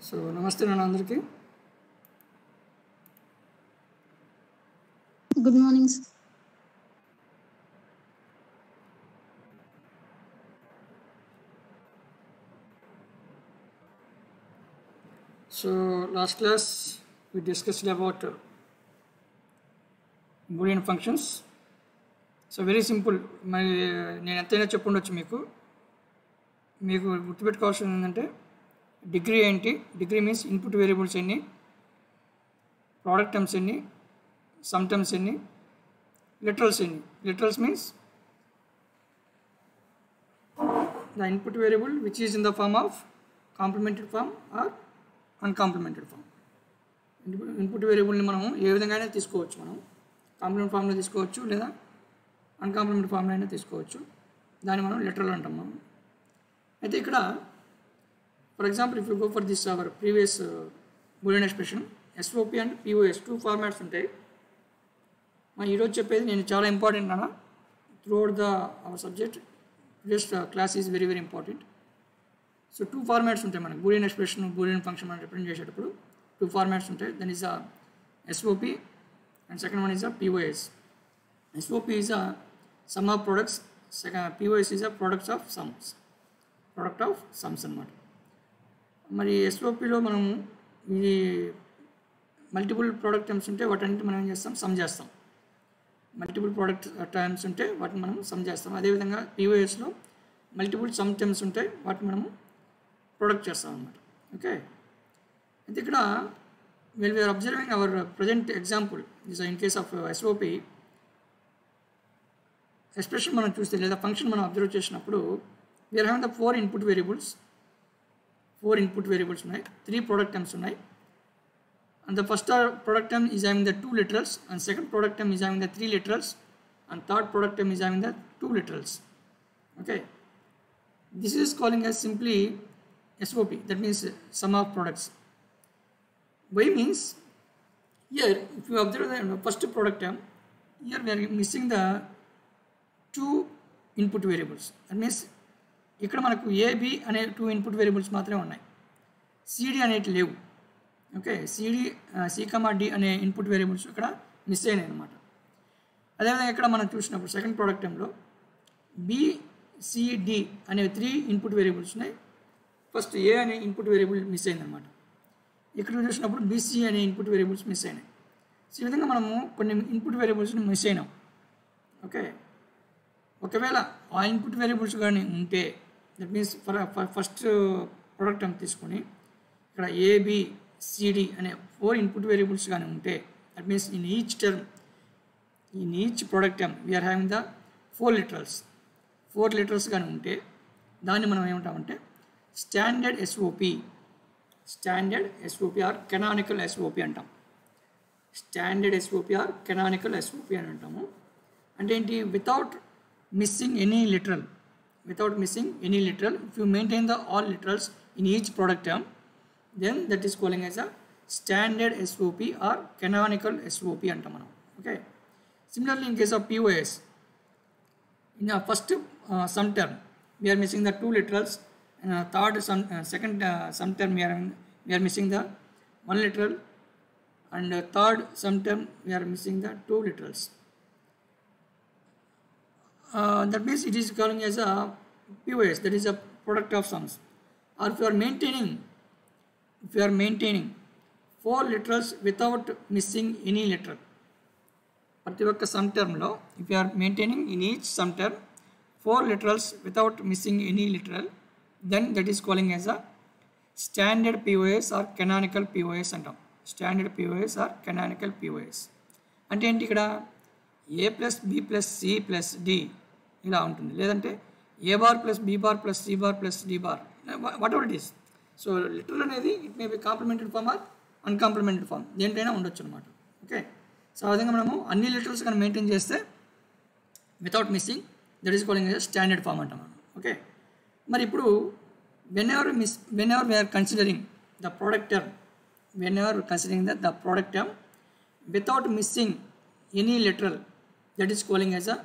So నమస్తే నాన్న అందరికీ. Good morning, sir. So last class we discussed about boolean functions. So very simple. మరి నేను ఎంతైనా చెప్పుండొచ్చు మీకు గుర్తుపెట్టుకోవాల్సింది ఏంటంటే డిగ్రీ ఏంటి. డిగ్రీ మీన్స్ ఇన్పుట్ వేరియబుల్స్ ఎన్ని, ప్రోడక్ట్ టర్మ్స్ ఎన్ని, సమ్ టర్మ్స్ ఎన్ని, లిటరల్స్ ఎన్ని. Literals means the input variable which is in the form of complemented form or uncomplemented form. Input వేరియబుల్ని మనం ఏ విధంగా తీసుకోవచ్చు. మనం కాంప్లిమెంట్ ఫామ్లో తీసుకోవచ్చు లేదా అన్కాంప్లిమెంట్ ఫామ్లో అయినా తీసుకోవచ్చు. దాన్ని మనం లిటరల్ అంటాం మనం. అయితే ఇక్కడ for example if you go for this our previous Boolean expression SOP and POS 2 formats ఉంటాయి. మనం ఈరోజు చెప్పేది నేను చాలా ఇంపార్టెంట్ అన్న through out our subject. Just class is very very important. So 2 formats ఉంటాయి మనకి బూలియన్ ఎక్స్ప్రెషన్ బూలియన్ ఫంక్షన్ మనం రిప్రజెంట్ చేసేటప్పుడు 2 formats ఉంటాయి. Then is SOP and second one is POS. SOP is sum of products, POS is products of sums, product of sums అన్నమాట. మరి SOPలో మనం ఇది multiple product terms ఉంటే వాటన్నిటి మనం ఏం చేస్తాం, సమ్ చేస్తాం. మల్టిపుల్ ప్రోడక్ట్ టర్మ్స్ ఉంటే వాటిని మనం సమ్ చేస్తాం. అదేవిధంగా POSలో మల్టిపుల్ సమ్ టర్మ్స్ ఉంటాయి, వాటిని మనము ప్రొడక్ట్ చేస్తాం అన్నమాట. ఓకే. అయితే ఇక్కడ well we are observing our present example this in case of SOP expression మనం చూస్తే లేదా ఫంక్షన్ మనం అబ్జర్వ్ చేసినప్పుడు we are having the 4 input variables. 4 input variables ఉన్నాయి, 3 ప్రోడక్ట్ టర్మ్స్ ఉన్నాయి. And the first product term is having the 2 literals, and second product term is having the 3 literals, and third product term is having the 2 literals. Okay, this is calling as simply SOP, that means sum of products. Why means here if you observe the first product term, here we are missing the 2 input variables. That means ఇక్కడ మనకు AB అనే 2 input variables మాత్రమే ఉన్నాయి, CD అనేవి లేవు. Okay, C, D అనే input variables ఇక్కడ miss అయినాయి అనమాట. అదేవిధంగా ఇక్కడ మనం చూసినప్పుడు సెకండ్ ప్రోడక్ట్ టైంలో BCD అనే 3 ఇన్పుట్ వేరియబుల్స్ ఉన్నాయి. ఫస్ట్ A అనే ఇన్పుట్ వేరియబుల్ మిస్ అయిందనమాట. ఇక్కడ చూసినప్పుడు BC అనే ఇన్పుట్ వేరియబుల్స్ మిస్ అయినాయి. సో ఈ విధంగా మనము కొన్ని ఇన్పుట్ వేరియబుల్స్ని మిస్ అయినాం. ఓకే, ఒకవేళ ఆ ఇన్పుట్ వేరియబుల్స్ కానీ ఉంటే that means first product time తీసుకొని ఇక్కడ ABCD అనే 4 ఇన్పుట్ వేరియబుల్స్ కానీ ఉంటే that means in each product term we are having the 4 literals కానీ ఉంటే దాన్ని మనం ఏమంటామంటే standard SOP or canonical SOP అంటాం. Standard SOP or canonical SOP అని అంటాము. అంటే ఏంటి, without missing any literal, if you maintain the all literals in each product term, then that is calling as a standard SOP or canonical SOP అంటాం మనం. Okay, similarly in case of POS, in the first sum term we are missing the 2 literals, and second sum term we are missing the 1 literal, and third sum term we are missing the 2 literals. That means it is calling as a POS, that is a product of sums. Or if you are maintaining 4 literals without missing any literal, ప్రతి ఒక్క sum టర్మ్లో if you are maintaining in each sum term 4 literals without missing any literal, then that is calling as a standard POS or canonical POS అంటాం. Standard POS or canonical POS అంటే ఏంటి, ఇక్కడ A + B + C + D ఇలా ఉంటుంది, లేదంటే A bar + B bar + C bar + D bar, whatever it is. So literal అనేది it may be complemented form or uncomplemented form, దేంటైనా ఉండొచ్చు అనమాట. ఓకే, సో ఆ విధంగా మనము అన్ని లిటరల్స్ కానీ మెయింటైన్ చేస్తే without missing, that is calling as standard form అంటాం మనం. ఓకే, మరి ఇప్పుడు whenever we are considering the product term, without missing any literal, that is calling as a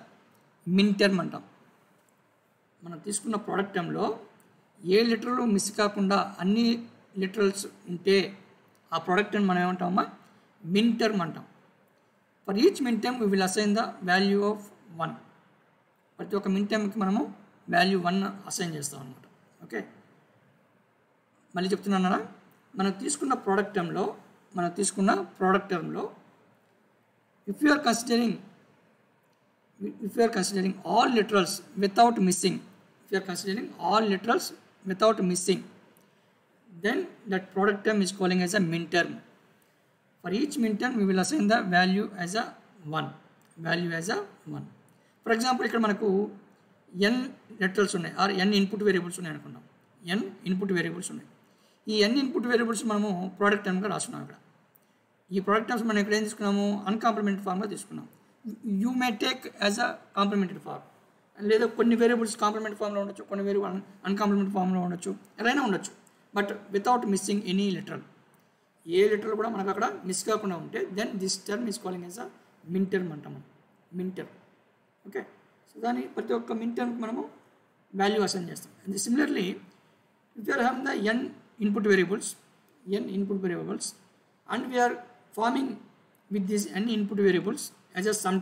min term అంటాం. మనం తీసుకున్న ప్రోడక్ట్ టర్మ్లో ఏ లిటరల్ మిస్ కాకుండా అన్ని లిటరల్స్ ఉంటే ఆ ప్రోడక్ట్ అని మనం ఏమంటామా మిన్ టర్మ్ అంటాం. For each min term we will assign the value of 1. ప్రతి ఒక్క మిన్ టర్మ్కి మనము వాల్యూ 1 అసైన్ చేస్తాం అనమాట. ఓకే, మళ్ళీ చెప్తున్నాను, మనం తీసుకున్న ప్రోడక్ట్ టర్మ్లో if you are considering all literals without missing, then that product term is calling as a min term. For each min term we will assign the value as a 1. For example, ఇక్కడ మనకు n literals ఉన్నాయి are n input variables ఉన్నాయి అనుకున్నాం. n input variables ఉన్నాయి. ఈ n input variables మనము product టర్మ్గా రాసుకున్నాం. ఇక్కడ ఈ ప్రోడక్ట్ టర్మ్స్ మనం ఇక్కడ ఏం తీసుకున్నాము, అన్కాంప్లిమెంటరీ ఫార్మ్గా తీసుకున్నాం. You may take as a complementary form, లేదా కొన్ని వేరియబుల్స్ కాంప్లిమెంటరీ ఫామ్లో ఉండొచ్చు, కొన్ని వేరియబుల్ అన్కాంప్లిమెంటరీ ఫామ్లో ఉండొచ్చు, ఎలా ఉండొచ్చు. But without missing any literal, ఏ లిటరల్ కూడా మనకు అక్కడ మిస్ కాకుండా ఉంటే then this term is calling as a min term అంటాం మనం. మిన్ టర్మ్. ఓకే, సో దాని ప్రతి ఒక్క మిన్ టర్మ్కి మనము వాల్యూ అసైన్ చేస్తాం. And similarly if you are having the n input variables and we are forming with these n input variables as a sum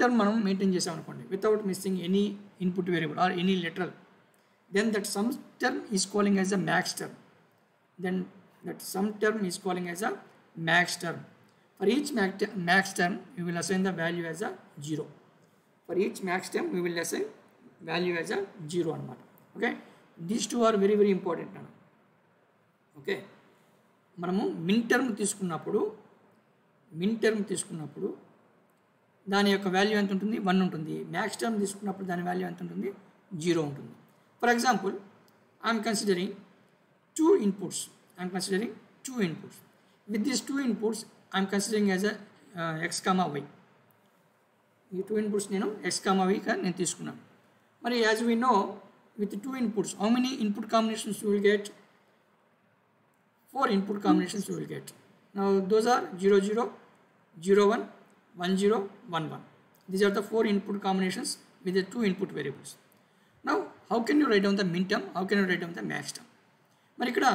term మనం maintain చేసాం అనుకోండి without missing any input variable or any literal, then that sum term is calling as a max term. For each max term we will assign the value as a 0. అన్నమాట. Okay, these two are very very important అన్న. Okay, మనము min term తీసుకున్నప్పుడు దాని యొక్క value ఎంత ఉంటుంది, 1 ఉంటుంది. Max term తీసుకున్నప్పుడు దాని వాల్యూ ఎంత ఉంటుంది, 0 ఉంటుంది. For example, I am considering two inputs. With these two inputs, I am considering as a x, y. ఈ 2 inputs నేను x, y గా నేను తీసుకున్నాను. మరి as we know, with 2 inputs, how many input combinations you will get? 4 input combinations you will get. Now those are 0, 0, 0, 1, 1, 0, 1, 1. These are the 4 input combinations with the 2 input variables. Now how can you write down the min term, how can you write down the max term? మరి ఇక్కడ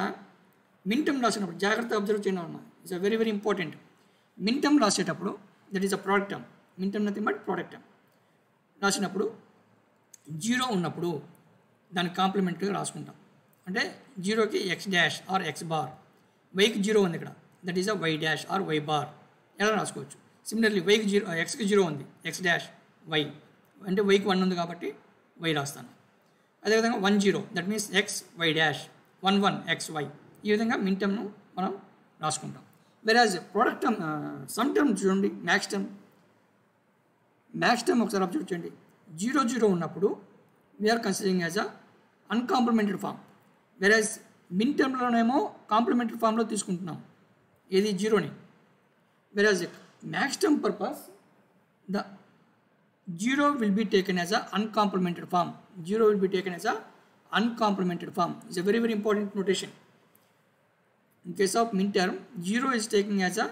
మిన్ term రాసేటప్పుడు జాగ్రత్తగా observe చేయడం అన్న, it's very very important. Min term రాసేటప్పుడు that is a product term. Min term nothing but product term రాసినప్పుడు 0 ఉన్నప్పుడు దానికి కాంప్లిమెంటరీగా రాసుకుంటాం. అంటే 0కి x dash or x bar, వైకి 0 ఉంది ఇక్కడ, that is a y dash or y bar ఎలా రాసుకోవచ్చు. సిమిలర్లీ వైకి 0, xకి 0 ఉంది, x డాష్ y అంటే వైకి 1 ఉంది కాబట్టి y రాస్తాను. అదేవిధంగా 1, 0 that means x y dash, 1, 1 x y. ఈ విధంగా మిన్ టర్మ్ను మనం రాసుకుంటాం. Whereas product term, sum term చూడండి, మ్యాక్స్ టర్మ్ ఒకసారి అబ్జర్వ్ చేయండి. 0, 0 ఉన్నప్పుడు we are considering as a uncomplemented form. Whereas min టర్మ్లోనేమో కాంప్లిమెంటరీ ఫామ్లో తీసుకుంటున్నాం ఏది 0ని. Whereas max term purpose the 0 will be taken as a uncomplimented form. It's a very very important notation. In case of min term, 0 is taken as a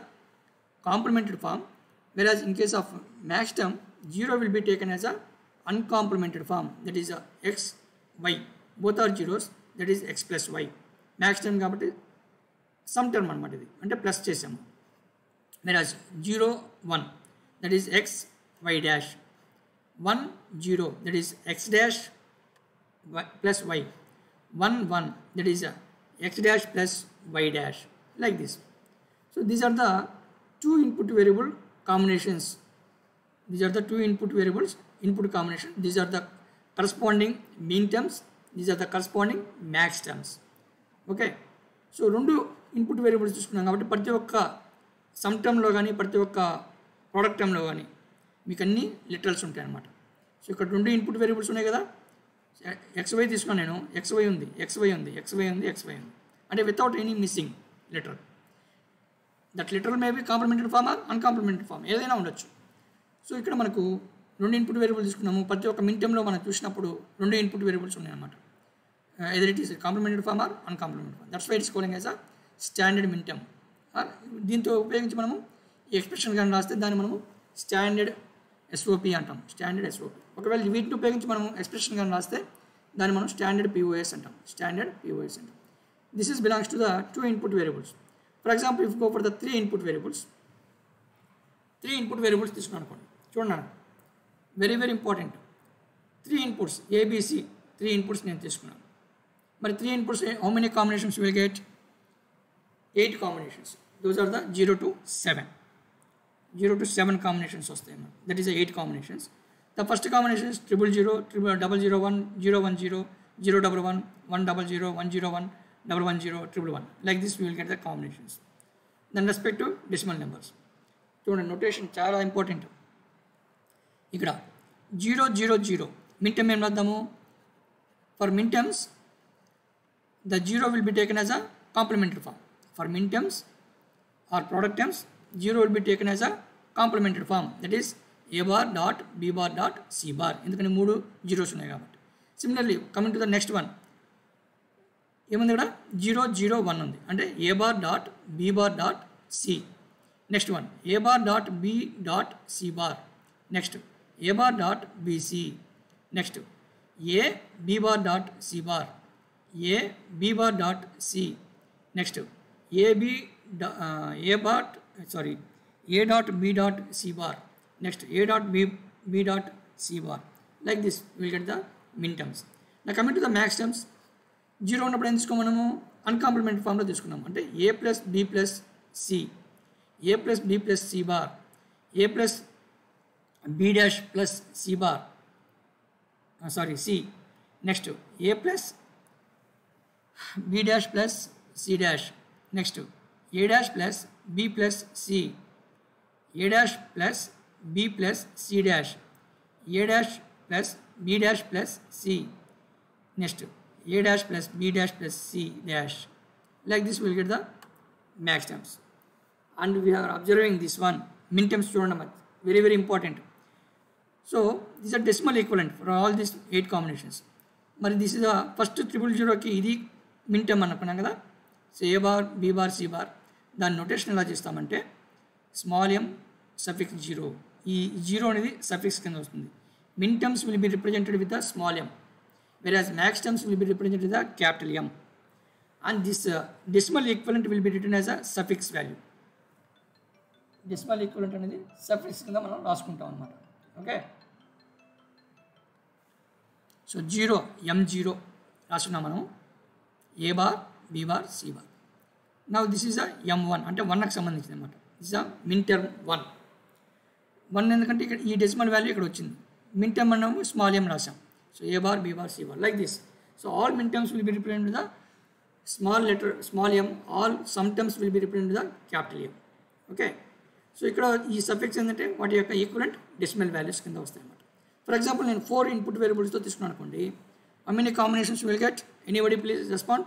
complemented form, whereas in case of max term, 0 will be taken as a uncomplimented form, that is x, y. Both are zeros, that is x plus y. Max term కాబట్టి some term అనమాట, ఇది అంటే plus చేసాము. whereas 0, 1 that is x, y dash, 1, 0 that is x dash plus y, 1, 1 that is x dash plus y dash, like this. So these are the two input variable combinations. These are the two input variables input combination. These are the corresponding min terms. These are the corresponding max terms. Okay. So రెండు input variables తీసుకున్నాం కాబట్టి ప్రతి ఒక్క sum టర్మ్లో కానీ ప్రతి ఒక్క product టర్మ్లో కానీ మీకు అన్ని లిటరల్స్ ఉంటాయి అన్నమాట. సో ఇక్కడ రెండు ఇన్పుట్ వేరియబుల్స్ ఉన్నాయి కదా, XY తీసుకున్నాను నేను, XY ఉంది, అంటే without any missing literal. That literal may be complementary form or uncomplementary form, ఏదైనా ఉండొచ్చు. సో ఇక్కడ మనకు రెండు ఇన్పుట్ వేరియబుల్ తీసుకున్నాము. ప్రతి ఒక్క మిన్ టర్మ్లో మనం చూసినప్పుడు రెండు ఇన్పుట్ వేరియబుల్స్ ఉన్నాయన్నమాట. either it is a complementary form or uncomplimentary form. That's why it's calling as a standard min term. దీంతో ఉపయోగించి మనము ఈ ఎక్స్ప్రెషన్ కానీ రాస్తే దాన్ని మనము స్టాండర్డ్ ఎస్ఓపి అంటాం. Standard SOP. ఒకవేళ వీటిని ఉపయోగించి మనం ఎక్స్ప్రెషన్ కానీ రాస్తే దాన్ని మనం స్టాండర్డ్ పిఓఎస్ అంటాం. this is belongs to the 2 input variables. For example, if you go for the 3 input variables తీసుకున్నాను అనుకోండి. చూడండి, very very important. 3 inputs ABC, 3 inputs నేను తీసుకున్నాను. మరి 3 inputs how many combinations you will get? 8 combinations. Those are the 0 to 7. 0 to 7 combinations వస్తాయి. That is the 8 combinations. The first combination is 000, 001, 010, 011, 100, 101, 110, 111. Like this we will get the combinations. Then respect to decimal numbers. చూడండి, notation చాలా important. ఇక్కడ 000 min term ఏం రాద్దాము? For min terms the 0 will be taken as a complementary form. For min terms or product terms, 0 will be taken as a complementary form. That is a bar dot b bar dot c bar. ఎందుకని 3 zeros ఉన్నాయి కాబట్టి. Similarly, coming to the next one, ఏముంది ఇక్కడ? 001 ఉంది, అంటే a bar dot b bar dot c. Next one, a bar dot b dot c bar. Next, a bar dot bc. Next, a b bar dot c bar. A b bar dot c. Next, a dot b dot c bar. Next, a dot b dot c bar. Like this we will get the min terms. Now coming to the max terms, 0 ఉన్నప్పుడు ఏం తీసుకో మనము? అన్కాంప్లిమెంటరీ ఫామ్లో తీసుకున్నాము. అంటే a plus b plus c, a plus b plus c bar, a plus b dash plus c bar, c. Next a plus b dash plus c dash. Next, a dash plus b plus c, a dash plus b plus c dash, a dash plus b dash plus c. Next, a dash plus b dash plus c dash. Like this we will get the max terms. And we are observing this one, min terms చూడండి, very very important. So these are decimal equivalent for all these 8 combinations. మరి this is the first 000కి ఇది min term అనుకున్నాం కదా. So A bar, B bar, C bar, దాని notation ఎలా చేస్తామంటే small ఎం suffix 0. ఈ 0 అనేది సఫిక్స్ కింద వస్తుంది. Min terms will be represented with the small M, whereas max terms will be represented with the capital M. And this decimal equivalent will be written as a suffix value. Decimal equivalent అనేది suffix కింద మనం రాసుకుంటాం అన్నమాట. Okay, so 0 M0 రాసుకున్నాం మనం. A bar, B bar, C bar. Now this is a M1, అంటే 1కి సంబంధించింది అనమాట. దిస్ అ మిన్ టర్మ్ 1 ఎందుకంటే ఇక్కడ ఈ డెసిమల్ వాల్యూ ఇక్కడ వచ్చింది. మిన్ టర్మ్ అన్నాము, స్మాల్ ఎం రాసాం. So A bar, B bar, C bar, like this. So all min terms will be represented with the small M, all sum terms will be represented with the capital M. Okay, so ఇక్కడ ఈ suffix ఏంటంటే వాటి యొక్క equivalent decimal values కింద వస్తాయి అన్నమాట. For example నేను 4 input వేరియబుల్స్తో తీసుకున్నాను అనుకోండి. How many combinations you will get? Anybody please respond.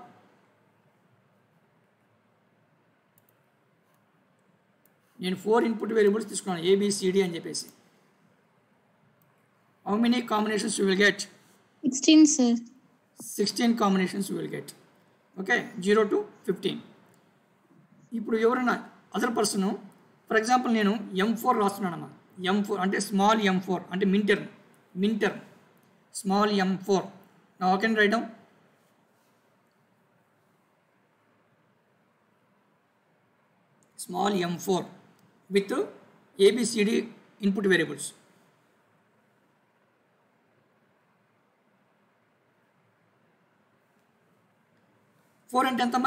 నేను 4 ఇన్పుట్ వేరియబుల్స్ తీసుకున్నాను, ABCD అని చెప్పేసి. How many combinations you will get? 16 sir. 16 combinations you will get. Okay, 0 to 15. ఇప్పుడు ఎవరైనా అదర్ పర్సన్, ఫర్ ఎగ్జాంపుల్ నేను M4 రాస్తున్నానమ్మా. M4 అంటే small M4 అంటే min term small M4. Now I can write down small m4 with ABCD input variables. Four and 10th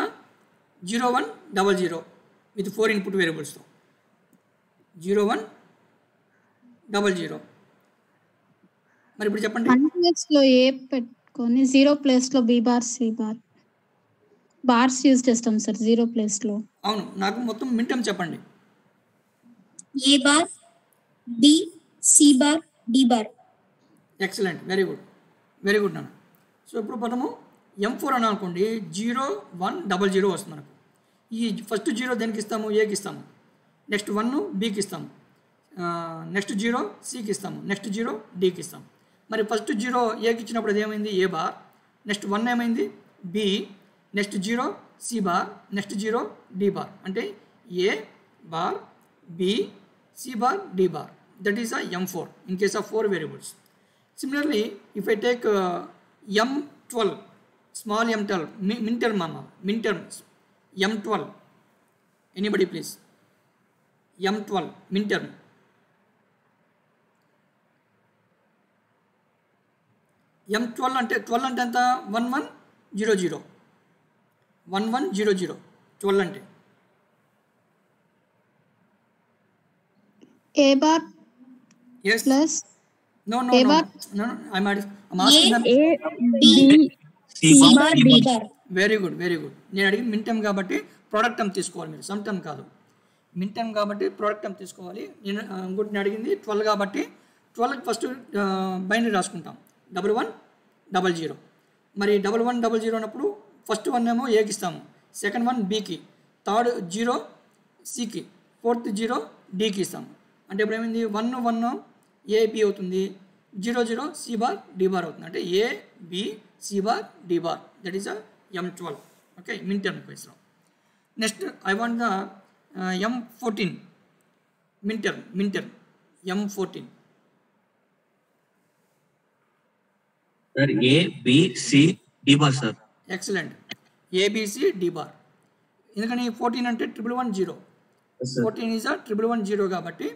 0100 with 4 input variables. 0100. మరి ఇప్పుడు చెప్పండి. 1 place లో ఏ పెట్టుకొని 0 ప్లేస్ లో B bar, C bar, bars use చేస్తాం sir 0 place లో. అవును, నాకు మొత్తం మిన్ టర్మ్ చెప్పండి. A bar, B, C bar, D bar. Excellent, very good నాన్న. సో ఇప్పుడు మనము M4 అని అనుకోండి, 0100 వస్తుంది మనకు. ఈ ఫస్ట్ 0 దేనికి ఇస్తాము? ఏకి ఇస్తాము. నెక్స్ట్ 1 బికి ఇస్తాము. నెక్స్ట్ 0 సికి ఇస్తాము. నెక్స్ట్ 0 డికి ఇస్తాము. మరి ఫస్ట్ 0 ఏకి ఇచ్చినప్పుడు అది ఏమైంది? ఏ బార్. నెక్స్ట్ 1 ఏమైంది? B. Next 0 C bar. Next 0 D bar. అంటే A bar, B, C bar, D bar. That is a M4 in case of 4 variables. Similarly, if I take M12, Small m12, minterm mama, minterm, m12. Anybody please? m12, minterm. m12 అంటే 12 అంటే ఎంత 1100 1100 12 అంటే A bar yes plus no A bar. I'm asking them A B C C bar bar D D bar. bar. Very good నేను అడిగింది మిన్ term కాబట్టి product term తీసుకోవాలి మీరు some term కాదు మిన్ టర్మ్ కాబట్టి ప్రోడక్ట్ టర్మ్ తీసుకోవాలి నేను ఇంకోటి నేను అడిగింది 12 కాబట్టి 12 ఫస్ట్ బైనరీ రాసుకుంటాం 1100 మరి 1100 అన్నప్పుడు ఫస్ట్ వన్ ఏమో ఏకి ఇస్తాము సెకండ్ వన్ బీకి థర్డ్ 0 సికి ఫోర్త్ 0 డీకి ఇస్తాము అంటే ఇప్పుడు ఏమైంది 1 ఏ బి అవుతుంది 0 సి బార్ డి బార్ అవుతుంది అంటే A B C bar D bar that is a m12 okay min term question next I want the m14 min term m14 Sir, A, B, C, D bar, sir. excellent abc d bar ఎందుకని 14 అంటే 1110 Yes, sir. 14 is 1110 కాబట్టి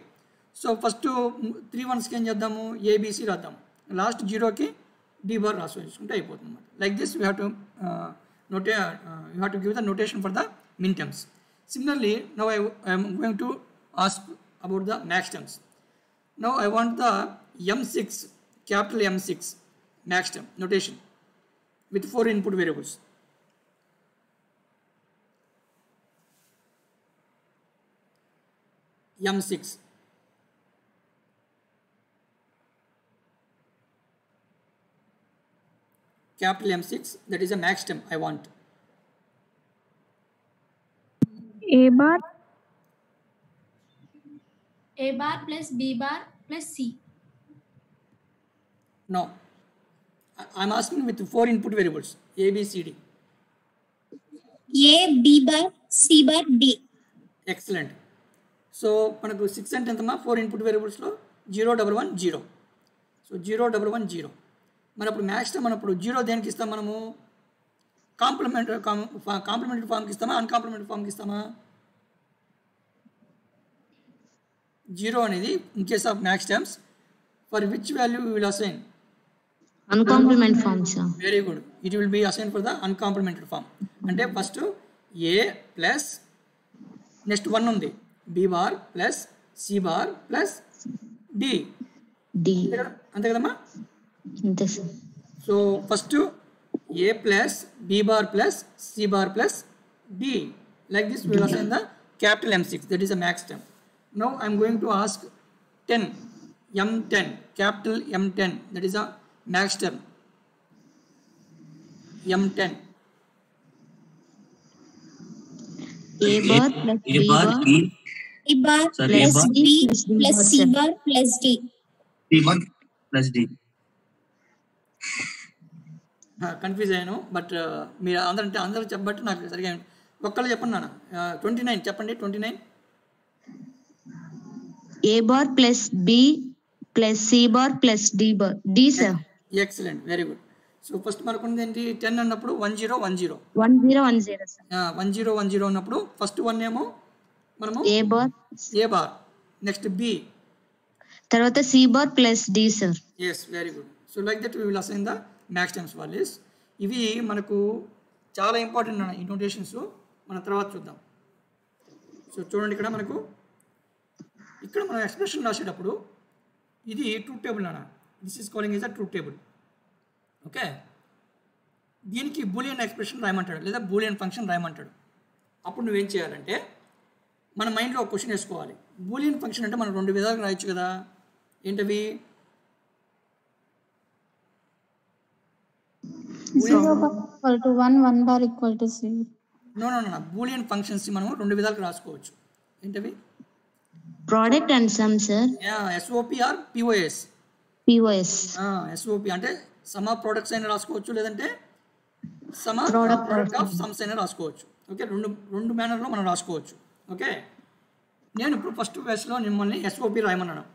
so first 3 వన్స్కి ఏం చేద్దాము ABC రాద్దాం last జీరోకి D bar రాసుకుంటే అయిపోతుంది అనమాట like this you have to you have to give the notation for the min terms. Similarly, now I am going to ask about the max terms. Now I want the M6, capital M6 max term notation with 4 input variables. M6. Capital M6, that is a max term I want. A bar plus B bar plus C. No. I'm asking with 4 input variables A, B, C, D. A B bar C bar D. Excellent. So, మనకు 6 అంటే ఎంతమా 4 input వేరియబుల్స్లో 01110 so 0110 మరి అప్పుడు max time మనప్పుడు 0 దేనికి ఇస్తాం మనము complementary ఫామ్కి ఇస్తామా అన్కాంప్లిమెంటరీ ఫామ్కి ఇస్తామా 0 అనేది in case of max times for which value will assign Uncomplement form, sir. Very good it will be assign for the uncomplementary form అంటే ఫస్ట్ ఏ ప్లస్ నెక్స్ట్ 1 ఉంది B bar plus C bar plus D D. అంతే కదమ్మా అంతే sir. So first A plus B bar plus C bar plus D like this will assign the capital M6 that is a max term now I'm going to ask 10 M10 capital M10 that is a max term M10 A bar plus A B bar, bar B, A bar Sir, A plus bar. B plus D plus bar, C sir. bar plus D. C bar plus D. Confuse అయ్యాను but మీరు అందరూ చెప్పబట్టి నాకు సరిగా ఒక్కళ్ళు చెప్పండి నాన్న 29 చెప్పండి 29 A bar plus B plus C bar plus D bar. D, sir. Excellent very good so first మనకు ఉంది ఏంటి 10 అన్నప్పుడు 1010 1010, sir. 1010 అన్నప్పుడు ఫస్ట్ వన్ ఏమో మనము A bar. A bar next B తర్వాత C bar plus D, sir. Yes very good so like that we will assign the max times values ఇవి మనకు చాలా ఇంపార్టెంట్ అన్న ఈ నోటేషన్స్ మనం తర్వాత చూద్దాం సో చూడండి ఇక్కడ మనకు ఇక్కడ మనం ఎక్స్ప్రెషన్ రాసేటప్పుడు ఇది ట్రూత్ టేబుల్ అన్న this is calling is a truth table okay దీనికి బూలియన్ ఎక్స్ప్రెషన్ రాయమంటాడు లేదా బూలియన్ ఫంక్షన్ రాయమంటాడు అప్పుడు నువ్వేం చేయాలంటే మన మైండ్లో ఒక క్వశ్చన్ వేసుకోవాలి బూలియన్ ఫంక్షన్ అంటే మనం 2 విధాలుగా రాయొచ్చు కదా ఏంటవి 0 bar equal to 1, 1 bar equal to 0. No boolean functions మనం 2 విధాలుగా రాసుకోవచ్చు ఏంటవి Product and sum, sir. SOP or POS POS. SOP అంటే సమ్ ఆఫ్ ప్రొడక్ట్స్ అయినా రాసుకోవచ్చు లేదంటే sum Product product of sums అయినా రాసుకోవచ్చు ఓకే రెండు మేనర్లో మనం రాసుకోవచ్చు ఓకే నేను ఇప్పుడు ఫస్ట్ వేస్లో మిమ్మల్ని ఎస్ఓపి రాయమన్నాను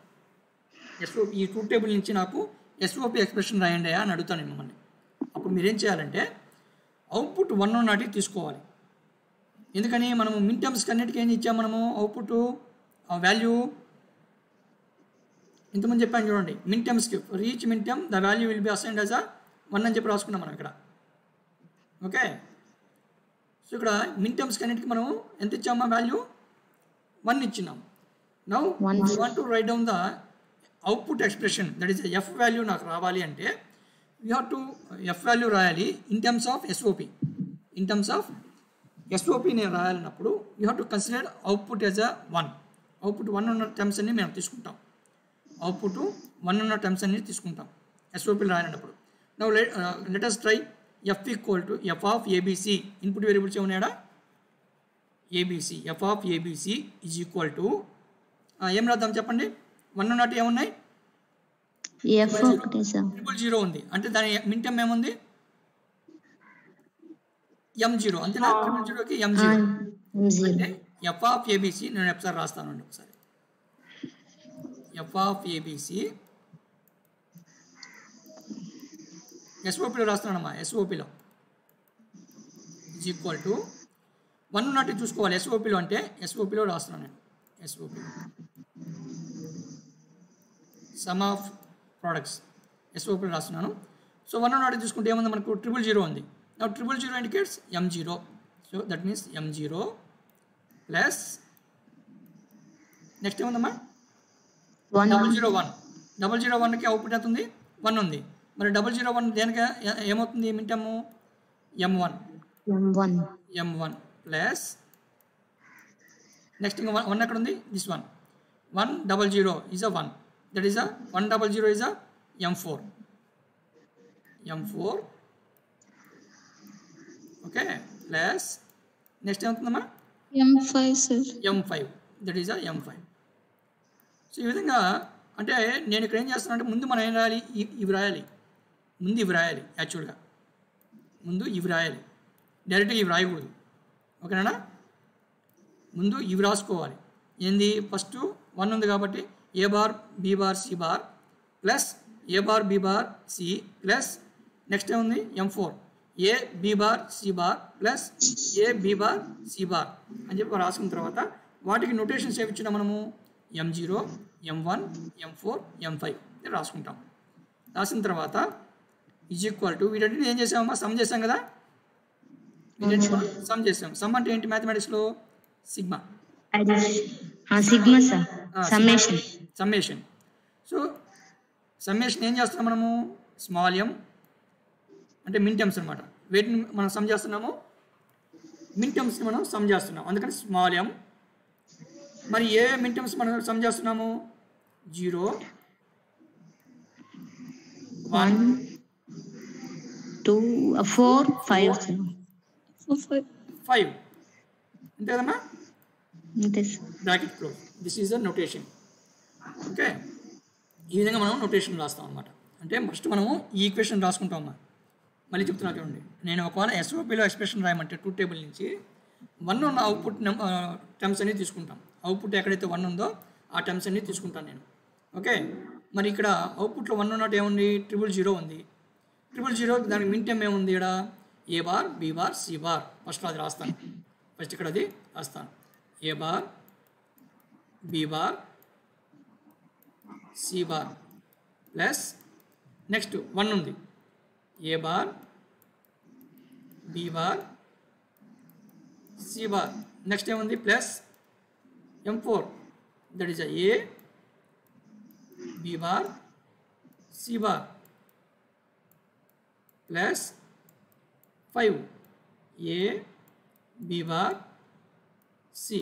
ఎస్ఓపి ఈ ట్రూత్ టేబుల్ నుంచి నాకు ఎస్ఓపి ఎక్స్ప్రెషన్ రాయండి అని అడుగుతాను మిమ్మల్ని అప్పుడు మీరేం చేయాలంటే అవుట్పుట్ 1 ఉన్నట్టు తీసుకోవాలి. ఎందుకని మనము మిన్ టర్మ్స్కి అన్నిటికీ ఏం ఇచ్చాము, మనము అవుట్పుట్ వాల్యూ ఇంతకుముందు చెప్పాను చూడండి. మిన్ టర్మ్స్కి reach min term the value will be assigned as 1 అని చెప్పి రాసుకున్నాం మనం ఇక్కడ. ఓకే, సో ఇక్కడ మిన్ టర్మ్స్కి అన్నిటికీ మనం ఎంత ఇచ్చామా వాల్యూ 1 ఇచ్చినాం. Now you want to write down the output expression, that is F value నాకు రావాలి అంటే you have to F value రాయాలి in terms of SOP. In terms of SOP నేను రాయాలన్నప్పుడు you have to consider output as 1. Output 1 ఉన్న terms అన్ని మేము తీసుకుంటాం. అవుట్పుట్ 1 ఉన్న టర్మ్స్ అన్ని తీసుకుంటాం ఎస్ఓపిలు రాయనప్పుడు. Now let us try F equal to F of ABC. Input variables ఏమున్నాయా, ABC. F of ABC is equal to ఏం రాద్దాం చెప్పండి. 1 ఉన్నట్టు ఏమున్నాయి, F0 ఉంది. అంటే దాని మిన్ టర్మ్ ఏముంది, M0 అంతేనా. 0కి M0 అంటే ఎఫ్ ఆఫ్ ఏబిసి. నేను ఒకసారి రాస్తానండి, ఒకసారి ఎఫ్ ఆఫ్ ఏబిసి ఎస్ఓపిలో రాస్తున్నానమ్మా. ఎస్ఓపిలో ఈజ్ ఈక్వల్ టు 1 ఉన్నట్టు చూసుకోవాలి. ఎస్ఓపిలో అంటే ఎస్ఓపిలో రాస్తున్నాను నేను. ఎస్ఓపిలో సమ్ ఆఫ్ ప్రోడక్ట్స్ ఎస్ఓపిలో రాస్తున్నాను. సో 1 ఉన్నట్టు చూసుకుంటే ఏముంది మనకు 000 ఉంది. నా 000 indicates M0. So that means M0 plus next ఏముందమ్మా 001. 001కి అవుట్పుట్ ఎంత ఉంది, 1 ఉంది. మరి 001 దేనికి ఏమవుతుంది మిన్ టర్మ్ M1 ప్లస్ నెక్స్ట్ ఇంకా 1 ఎక్కడ ఉంది, this 100 is 1. That is 100 is M4. Okay, plus next ఏమవుతుందమ్మా M5 sir. M5 that is M5. So ఈ విధంగా అంటే నేను ఇక్కడ ఏం చేస్తాను అంటే ముందు మనం ఏం రాయాలి, ఇవి రాయాలి. ముందు ఇవి రాయాలి. యాక్చువల్గా ముందు ఇవి రాయాలి, డైరెక్ట్గా ఇవి రాయకూడదు. ఓకేనా, ముందు ఇవి రాసుకోవాలి. ఏంది, ఫస్ట్ 1 ఉంది కాబట్టి A bar B bar C bar plus A bar B bar C plus next ఏముంది M4 A B bar C bar plus A B bar C bar అని చెప్పి రాసుకున్న తర్వాత వాటికి నొటేషన్స్ ఏమి ఇచ్చినా మనము M0, M1, M4, M5 రాసుకుంటాం. రాసిన తర్వాత ఈజ్ ఈక్వల్ టు వీటన్నిటిని ఏం చేసామమ్మా, సమ్ చేసాం కదా. వీటన్నిటి సమ్ చేసాం. సమ్ అంటే ఏంటి మ్యాథమెటిక్స్లో, సిగ్మా. సమ్మేషన్. సో సమ్మేషన్ ఏం చేస్తున్నాం మనము, స్మాల్ m అంటే మిన్ టర్మ్స్ అనమాట. వీటిని మనం సమ్ చేస్తున్నాము, మిన్ టర్మ్స్ని మనం సమ్ చేస్తున్నాం. అందుకని స్మాల్ m. మరి ఏ మిన్ టర్మ్స్ మనం సమ్ చేస్తున్నాము, 0, 1, 2, 4, 5. 5 అంతే కదమ్మా. Bracket close. This is the notation. Okay, ఈ విధంగా మనం నొటేషన్ రాస్తాం అనమాట. అంటే ఫస్ట్ మనము ఈ ఈక్వేషన్ రాసుకుంటాం అమ్మా. మళ్ళీ చెప్తున్నా చూడండి, నేను ఒకవేళ ఎస్ఓపిలో ఎక్స్ప్రెషన్ రాయమంటే 2 టేబుల్ నుంచి 1 ఉన్న అవుట్పుట్ టర్మ్స్ అన్ని తీసుకుంటాం. అవుట్పుట్ ఎక్కడైతే 1 ఉందో ఆ టర్మ్స్ అన్ని తీసుకుంటాను నేను. ఓకే, మరి ఇక్కడ అవుట్పుట్లో 1 ఉన్నట్టు ఏముంది, 000 ఉంది. 000 దానికి మిన్ టర్మ్ ఏముంది, ఇక్కడ A bar B bar C bar. First అది రాస్తాను. ఫస్ట్ ఇక్కడ అది రాస్తాను, A bar B bar C bar plus next 1 ఉంది, A bar B bar C bar. Next ఏముంది, plus M4 that is A B bar C bar plus 5 A B bar C.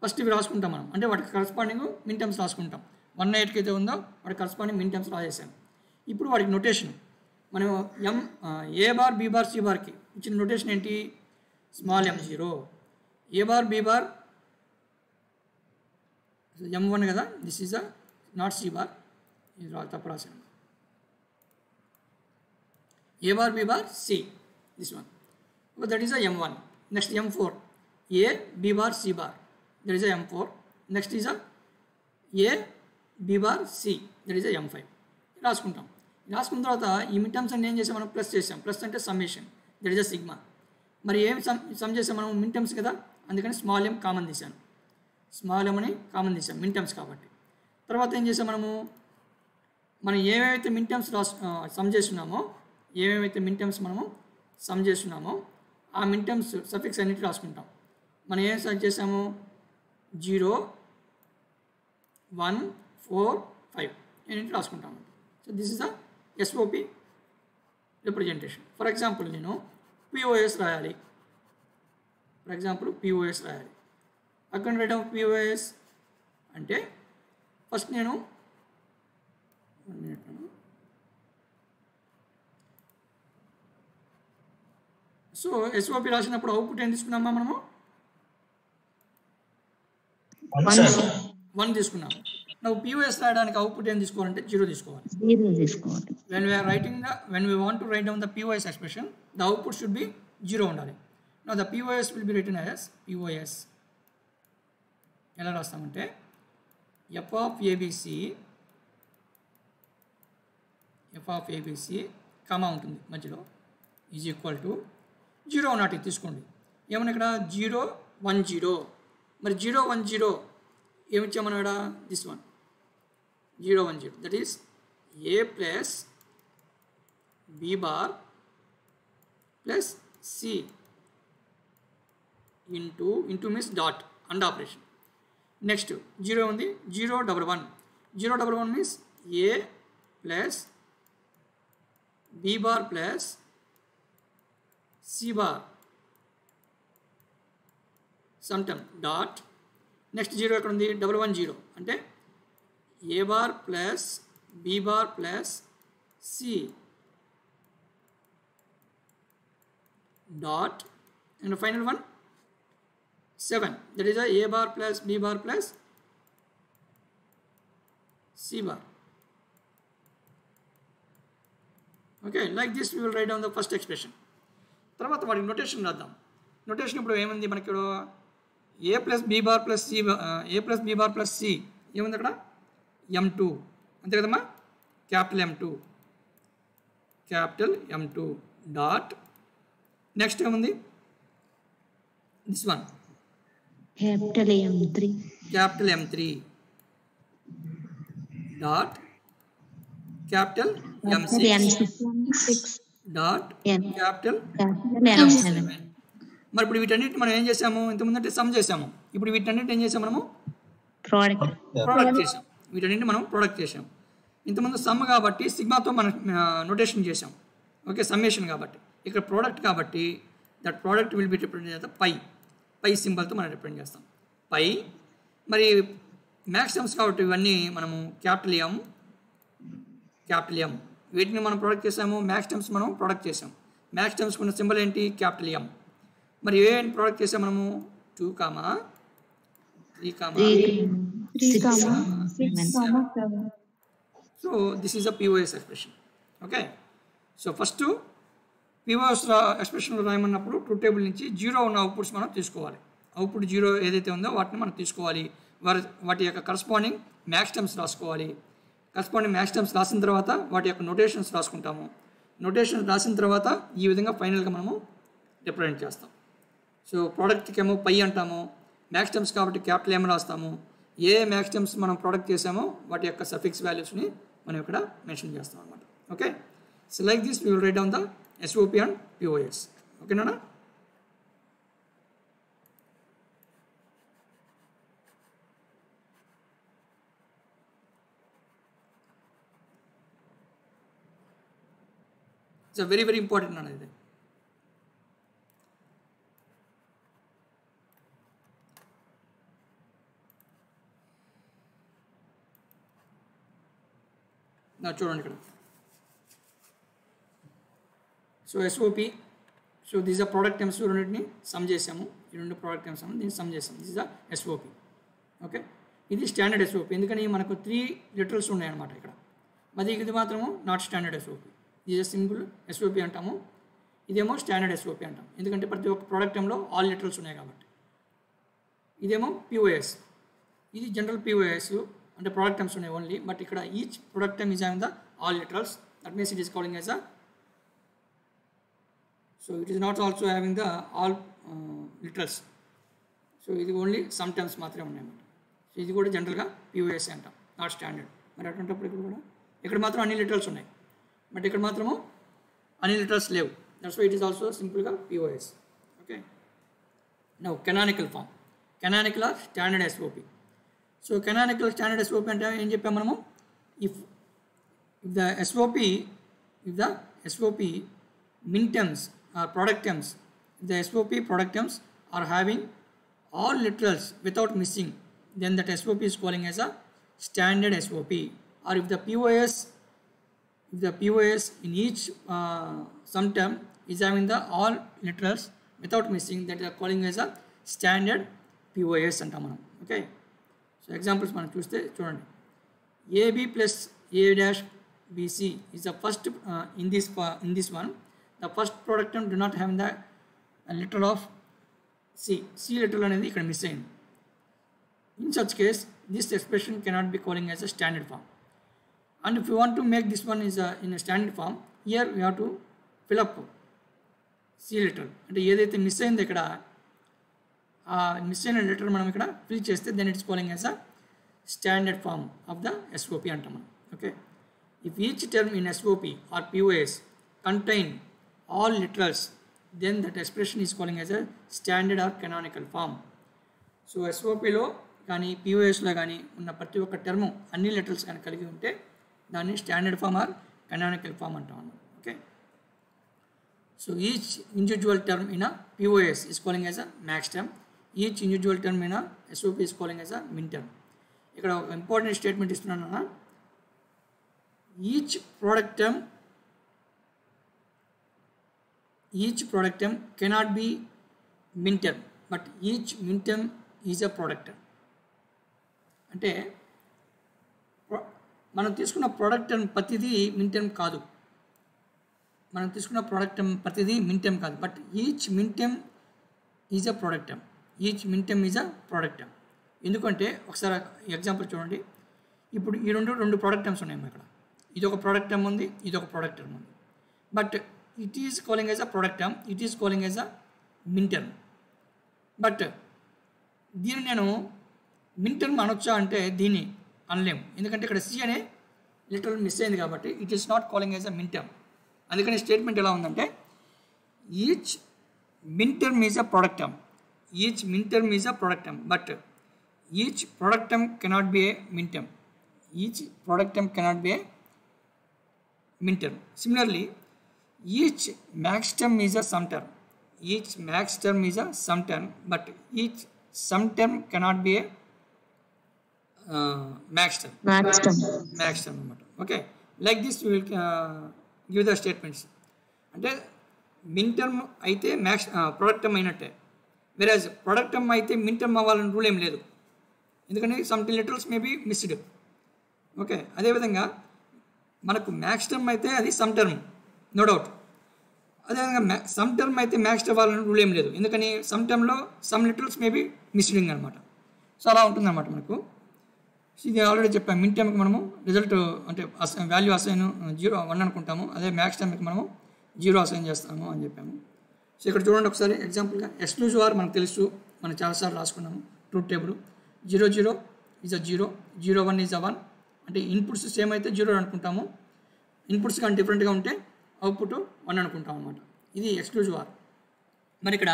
First ఇవి రాసుకుంటాం మనం, అంటే వాటికి కరస్పాండింగ్ మిన్ terms రాసుకుంటాం. 108 అయితే ఉందో వాటికి కరస్పాండింగ్ మిన్ టర్మ్స్ రాసేసాం. ఇప్పుడు వాటికి నొటేషన్ మనం A bar B bar C బార్కి ఇచ్చిన నొటేషన్ ఏంటి, small M0. A bar B bar M1 కదా, this is not C bar, ఇది తప్పు రాసాను. A bar B bar C, this one, that is M1. Next M4 A B bar C bar, that is M4. Next is A B bar C, that is M5. రాసుకుంటాం. రాసుకున్న తర్వాత ఈ mid terms అన్ని ఏం చేసాం మనం, plus చేసాం. Plus అంటే summation. That is the sigma. మరి ఏం సమ్ చేసాం మనం, మిన్ టర్మ్స్ కదా, అందుకని స్మాల్ ఎం కామన్ తీసాను, స్మాల్ ఎం అని కామన్ తీసాం మిన్ టర్మ్స్ కాబట్టి. తర్వాత ఏం చేసాం మనము, మనం ఏమేమైతే మిన్ టర్మ్స్ సమ్ చేస్తున్నామో, ఏమేమైతే మిన్ టర్మ్స్ మనము సమ్ చేస్తున్నామో ఆ మిన్ టర్మ్స్ సఫిక్స్ అన్నిటి రాసుకుంటాం. మనం ఏం సమ్ చేసాము, 0, 1, 4, 5 అన్నిటి రాసుకుంటాము. So this is the SOP representation. For example నేను పిఓఎస్ రాయాలి, ఫర్ ఎగ్జాంపుల్ పిఓఎస్ రాయాలి. అక్కడ రైట్ పిఓఎస్ అంటే ఫస్ట్ నేను సో ఎస్ఓపి రాసినప్పుడు అవుట్పుట్ ఏం తీసుకున్నామా మనము, 1 తీసుకున్నాం. నువ్వు పిఓఎస్ రాయడానికి అవుట్పుట్ ఏం తీసుకోవాలంటే 0 తీసుకోవాలి. when we want to write down the POS expression, the output should be 0 ఉండాలి. Now the POS will be written as POS. ఎలా రాస్తామంటే f of ABC కామా ఉంటుంది మధ్యలో, ఈజ్ ఈక్వల్ టు 0 నాటి తీసుకోండి. ఏమన్నా ఇక్కడ 0, 1, 0. మరి 0, 1, 0 ఏమిచ్చామన్నా ఇక్కడ, this one 0, 1, 0, that is A plus B bar plus C into means dot and operation. Next 0 ఉంది, 0, 1, 1. 0, 1, 1 means A plus B bar plus C bar sometime dot. Next 0 ఎక్కడ ఉంది, 1, 1, 0 అంటే A bar plus B bar plus C dot and final one 7, that is a bar plus B bar plus C bar. Okay, like this we will write down the first expression. తర్వాత వాడి notation రాద్దాం. Notation ఇప్పుడు ఏముంది మనకి, ఇప్పుడు A plus B bar plus C, A plus B bar plus C ఏముంది అక్కడ, M2 అంతే కదమ్మా, క్యాపిటల్ M2 డాట్. నెక్స్ట్ ఏముంది, this one capital M3 dot capital M6 dot capital M7. మరి ఇప్పుడు వీటన్నిటి మనం ఏం చేసాము, ఇంతకుముందంటే సమ్ చేసాము, ఇప్పుడు వీటన్నిటి ఏం చేసాము మనము, ప్రోడక్ట్ చేసాం. వీటన్నిటి మనం ప్రోడక్ట్ చేసాం. ఇంతకుముందు సమ్ కాబట్టి సిగ్మాతో మనం నోటేషన్ చేసాం, ఓకే, సమ్మేషన్ కాబట్టి. ఇక్కడ ప్రోడక్ట్ కాబట్టి that product will be represent చేద్దాం పై సింబల్తో మనం రిప్రజెంట్ చేస్తాం పై. మరి మ్యాక్స్ టర్మ్స్ కాబట్టి ఇవన్నీ మనము క్యాపిటల్ ఎం వీటిని మనం ప్రొడక్ట్ చేసాము, మ్యాక్స్ టర్మ్స్ మనం ప్రొడక్ట్ చేసాం. మ్యాక్స్ టర్మ్స్ ఉన్న సింబల్ ఏంటి, క్యాపిటల్ ఎం. మరి ఏ ప్రొడక్ట్ చేసాం మనము, 2, 3, 7. So this is a POS expression. Okay, so first POS ఎక్స్ప్రెషన్లో రాయమన్నప్పుడు ట్రూత్ టేబుల్ నుంచి 0 ఉన్న అవుట్పుట్స్ మనం తీసుకోవాలి. అవుట్పుట్ 0 ఏదైతే ఉందో వాటిని మనం తీసుకోవాలి. వాటి యొక్క కరస్పాండింగ్ మ్యాక్స్ టర్మ్స్ రాసుకోవాలి. కరస్పాండింగ్ మ్యాక్స్ టర్మ్స్ రాసిన తర్వాత వాటి యొక్క నోటేషన్స్ రాసుకుంటాము. నోటేషన్స్ రాసిన తర్వాత ఈ విధంగా ఫైనల్గా మనము రిప్రజెంట్ చేస్తాం. సో ప్రోడక్ట్కి ఏమో పై అంటాము, మ్యాక్స్ టర్మ్స్ కాబట్టి క్యాపిటల్ ఎం రాస్తాము. ఏ మ్యాక్స్ టర్మ్స్ మనం ప్రోడక్ట్ చేసామో వాటి యొక్క సఫిక్స్ వాల్యూస్ని మనం ఇక్కడ మెన్షన్ చేస్తాం అనమాట. Okay, so like this we will write down the SOP and POS. ఓకేనా? ఇట్స్ వెరీ వెరీ ఇంపార్టెంట్ అన్నది ఇది. చూడండి ఇక్కడ. So SOP, so this the product terms రెండింటిని సమ్ చేసాము. ఈ రెండు ప్రోడక్ట్ టర్మ్స్ దీన్ని సమ్ చేసాము. This the SOP. ఓకే, ఇది స్టాండర్డ్ SOP. ఎందుకని మనకు 3 లిటరల్స్ ఉన్నాయన్నమాట ఇక్కడ. మరి ఇది మాత్రము నాట్ స్టాండర్డ్ SOP. ఇది సింపుల్ SOP అంటాము, ఇదేమో స్టాండర్డ్ SOP అంటాం. ఎందుకంటే ప్రతి ఒక్క ప్రోడక్ట్ టర్మ్లో ఆల్ లిటరల్స్ ఉన్నాయి కాబట్టి. ఇదేమో POS, ఇది జనరల్ POS అంటే ప్రోడక్ట్ టర్మ్స్ ఉన్నాయి ఓన్లీ. బట్ ఇక్కడ each product term is having the all literals. That means it is calling as a so it is not also having the all literals. So ఇది only some terms మాత్రమే ఉన్నాయన్నమాట. So ఇది కూడా జనరల్గా POS అంటాం, not standard. మరి అటువంటిప్పుడు ఇక్కడ మాత్రం అన్ని లిటరల్స్ ఉన్నాయి, బట్ ఇక్కడ మాత్రము అన్ని లిటరల్స్ లేవు. That's why it is also సింపుల్గా POS. Okay, now canonical form, canonical or standard SOP. So canonical standard SOP అంటే ఏం చెప్పాము మనము, if the SOP min terms or product terms, the SOP product terms are having all literals without missing, then that SOP is calling as a standard SOP. Or if the POS in each some term is having the all literals without missing, that is calling as a standard POS అంటాం మనం. Okay, so examples మనం చూస్తే చూడండి, AB plus A dash BC is the first in this one. The first product term do not have the letter of C. C letter అనేది ఇక్కడ miss అయింది. In such case, this expression cannot be calling as a standard form. And if you want to make this one is in a standard form, here we have to fill up C letter. అంటే ఏదైతే miss అయిందో ఇక్కడ ఆ miss అయిన letter మనం ఇక్కడ fill చేస్తే then it's calling as a standard form of the SOP అంటాం మనం. Okay, if each term in SOP or POS contain all literals, then that expression is calling as a standard or canonical form. So ఎస్ఓపిలో కానీ పిఓఎస్లో కానీ ఉన్న ప్రతి ఒక్క term అన్ని లెటర్స్ కానీ కలిగి ఉంటే దాన్ని standard form or canonical form అంటాం అన్నమాట. Okay, so each individual term in a POS is calling as a max term. Each individual term in a SOP is calling as a min term. ఇక్కడ ఒక important statement ఇస్తున్నాను, each product term cannot be min term, but each min term is a product term. అంటే మనం తీసుకున్న product term ప్రతిదీ min term కాదు, but each min term is a product term. ఎందుకంటే ఒకసారి ఎగ్జాంపుల్ చూడండి, ఇప్పుడు ఈ రెండు ప్రోడక్ట్ టర్మ్స్ ఉన్నాయి ఇక్కడ. ఇది ఒక ప్రోడక్ట్ టర్మ్ ఉంది, ఇది ఒక ప్రోడక్ట్ టర్మ్ ఉంది, but it is calling as a product term, it is calling as a min term. But దీన్ని నేను మిన్ టర్మ్ అనొచ్చా అంటే దీన్ని అనలేము, ఎందుకంటే ఇక్కడ సి అనే లిటరల్ మిస్ అయింది కాబట్టి it is not calling as a min term. అందుకని స్టేట్మెంట్ ఎలా ఉందంటే each min term is a product term, but each product term cannot be a min term. Similarly each max term is a sum term, but each sum term cannot be a max term అన్నమాట. Okay, like this we will give the statements. అంటే min term అయితే max product term అయినట్టే, వెరాజ్ product term అయితే మిన్ term అవ్వాలని rule ఏం లేదు, ఎందుకంటే some literals may be missed. Okay, అదేవిధంగా మనకు మ్యాక్స్ టర్మ్ అయితే అది సమ్ టర్మ్, నో డౌట్. అదేవిధంగా సమ్ టర్మ్ అయితే మ్యాక్స్ అవ్వాలని రూల్ ఏం లేదు, ఎందుకని సమ్ టర్మ్లో సమ్ లిటరల్స్ మేబీ మిస్డింగ్ అనమాట. సో అలా ఉంటుందన్నమాట మనకు. ఇది ఆల్రెడీ చెప్పాము, మిన్ టర్మ్కి మనము రిజల్ట్ అంటే వాల్యూ అసైన్ 0 1 అనుకుంటాము, అదే మ్యాక్స్ టర్మ్కి మనము 0 అసైన్ చేస్తాము అని చెప్పాము. సో ఇక్కడ చూడండి ఒకసారి ఎగ్జాంపుల్గా ఎక్స్క్లూజివ్ ఆర్ మనకు తెలుసు, మనం చాలాసార్లు రాసుకున్నాము. Truth table 0 0 is a 0, 0 1 is a 1. అంటే ఇన్పుట్స్ సేమ్ అయితే 0 అనుకుంటాము, ఇన్పుట్స్ కానీ డిఫరెంట్గా ఉంటే అవుట్పుట్ 1 అనుకుంటాం అన్నమాట. ఇది ఎక్స్క్లూజివ్ ఆర్. మరి ఇక్కడ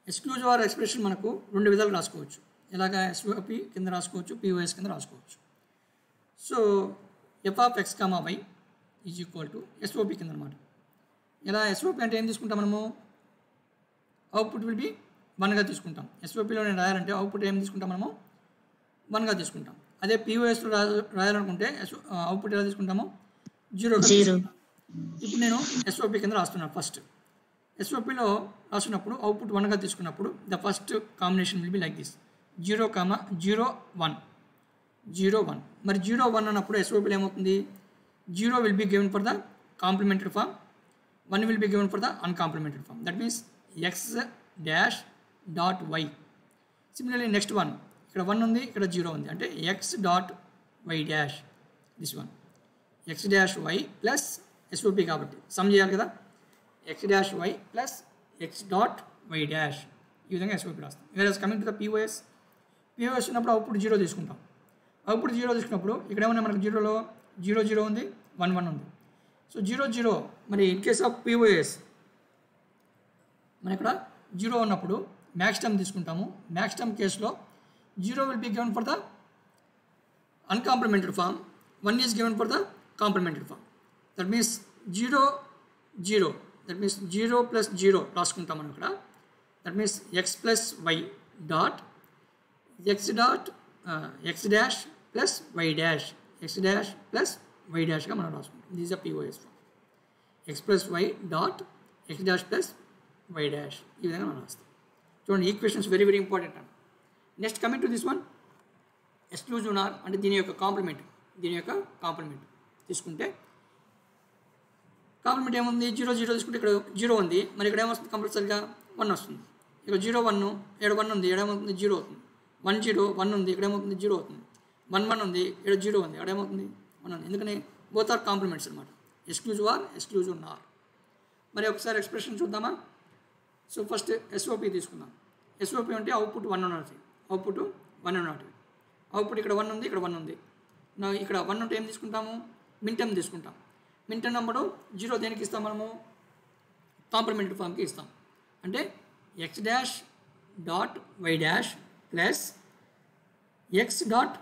ఎక్స్క్లూజివ్ ఆర్ ఎక్స్ప్రెషన్ మనకు 2 విధాలు రాసుకోవచ్చు. ఎలాగా ఎస్ఓపి కింద రాసుకోవచ్చు, పిఓఎస్ కింద రాసుకోవచ్చు. So f(x, y) is equal to SOP కింద అనమాట. ఇలా ఎస్ఓపి అంటే ఏం తీసుకుంటాం మనము, అవుట్పుట్ విల్ బి 1గా తీసుకుంటాం. ఎస్ఓపిలో నేను రాయాలంటే అవుట్పుట్ ఏం తీసుకుంటాం మనము, 1గా తీసుకుంటాం. అదే పిఓఎస్లో రాయాలనుకుంటే అవుట్పుట్ ఎలా తీసుకుంటాము, 0. ఇప్పుడు నేను ఎస్ఓపి కింద రాస్తున్నాను. ఫస్ట్ ఎస్ఓపిలో రాస్తున్నప్పుడు అవుట్పుట్ 1గా తీసుకున్నప్పుడు the first combination will be like this, 0 0 1 0 1. మరి 0 1 అన్నప్పుడు ఎస్ఓపిలో ఏమవుతుంది, 0 will be given for the complementary form, 1 will be given for the uncomplementary form. That means x.y. Similarly next 1, ఇక్కడ 1 ఉంది, ఇక్కడ 0 ఉంది, అంటే x.y', this 1 x'(y) plus SOP కాబట్టి సమ్ చేయాలి కదా. X dash y plus X dot why dash ఈ విధంగా ఎస్ఓపి రాస్తాం. వేరే కమింగ్ టు ద పిఓఎస్ ఉన్నప్పుడు అవుట్పుట్ 0 తీసుకుంటాం. అవుట్పుట్ 0 తీసుకున్నప్పుడు ఇక్కడ ఏమన్నా మనకు 0లో 0 ఉంది, 1 ఉంది. సో 0 మరి ఇన్ కేస్ ఆఫ్ పిఓఎస్ మన ఇక్కడ 0 ఉన్నప్పుడు మ్యాక్స్ టర్మ్ తీసుకుంటాము. మ్యాక్స్ టర్మ్ కేసులో 0 will be given for the uncomplemented form, 1 is given for the complemented form. That means 0 that means 0 plus 0 రాసుకుంటాం మనం ఇక్కడ. That means x plus y dot x dash plus y dash plus y డాష్గా మనం రాసుకుంటాం. This a POS form. X plus y dot x dash plus y dash ఈ విధంగా మనం రాస్తాం. చూడండి ఈక్వేషన్స్ వెరీ వెరీ ఇంపార్టెంట్ అండి. Next coming to this one exclusive నార్ అంటే దీని యొక్క కాంప్లిమెంట్ తీసుకుంటే కాంప్లిమెంట్ ఏముంది 0 తీసుకుంటే ఇక్కడ 0 ఉంది, మరి ఇక్కడ ఏమొస్తుంది కంపల్సరీగా 1 వస్తుంది. ఇక్కడ 0 1 ఇక్కడ 1 ఉంది, ఇక్కడ ఏమవుతుంది 0 అవుతుంది. 1 ఉంది, ఇక్కడ ఏమవుతుంది 0 అవుతుంది. 1 ఉంది, ఇక్కడ 0 ఉంది, ఇక్కడ ఏమవుతుంది 1 ఉంది. ఎందుకని బోత్ ఆర్ కాంప్లిమెంట్స్ అనమాట. ఎక్స్క్లూజివ్ నార్. మరి ఒకసారి ఎక్స్ప్రెషన్ చూద్దామా. సో ఫస్ట్ ఎస్ఓపి తీసుకుందాం. ఎస్ఓపి అంటే అవుట్పుట్ 1 ఉన్నది, అవుట్పుట్ ఇక్కడ 1 ఉంది, ఇక్కడ 1 ఉంది. ఇక్కడ 1 ఉంటే ఏం తీసుకుంటాము, మిన్ టర్మ్ తీసుకుంటాం. మిన్ టర్మ్ నెంబరు 0 దేనికి ఇస్తాం మనము, కాంప్లిమెంటరీ ఫామ్కి ఇస్తాం. అంటే X dash dot why dash plus X dot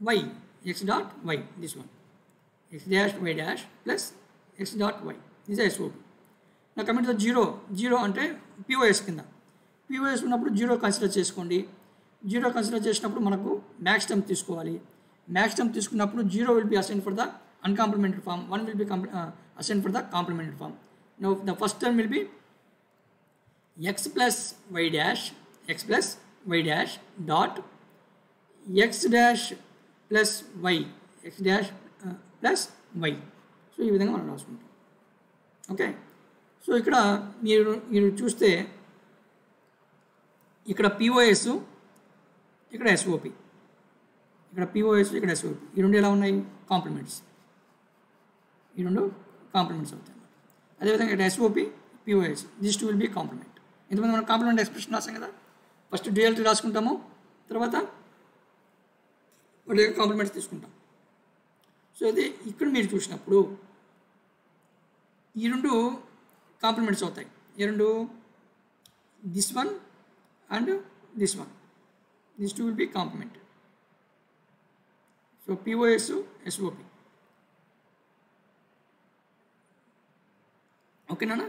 Y this one X dash Y dash plus X dot Y this SOP. నా కమింగ్ టు 0 అంటే పిఓఎస్ కింద. పిఓఎస్ ఉన్నప్పుడు 0 కన్సిడర్ చేసుకోండి. 0 కన్సిడర్ చేసినప్పుడు మనకు మ్యాక్స్ టర్మ్ తీసుకోవాలి. మ్యాక్స్ టర్మ్ తీసుకున్నప్పుడు 0 will be assign for the uncomplimentary form, 1 will be assigned for the complementary form. Now the first term will be x plus y dash dot x dash plus y plus y. So ఈ విధంగా మనం రాసుకుంటాం. Okay, so ఇక్కడ మీరు చూస్తే ఇక్కడ POS, ఇక్కడ SOP, ఇక్కడ ఎస్ఓపి ఈ రెండు ఎలా ఉన్నాయి, కాంప్లిమెంట్స్. ఈ రెండు కాంప్లిమెంట్స్ అవుతాయి అన్నమాట. అదేవిధంగా ఇక్కడ SOP POS this two will be complement. ఇంతకుముందు మనం కాంప్లిమెంట్ ఎక్స్ప్రెషన్ రాసాం కదా, ఫస్ట్ డ్యూయాలిటీ రాసుకుంటాము, తర్వాత వాటి కాంప్లిమెంట్స్ తీసుకుంటాం. సో ఇది ఇక్కడ మీరు చూసినప్పుడు ఈ రెండు కాంప్లిమెంట్స్ అవుతాయి. ఈ రెండు this one and this one, this two will B complimented. So POS SOP. ఓకేనా.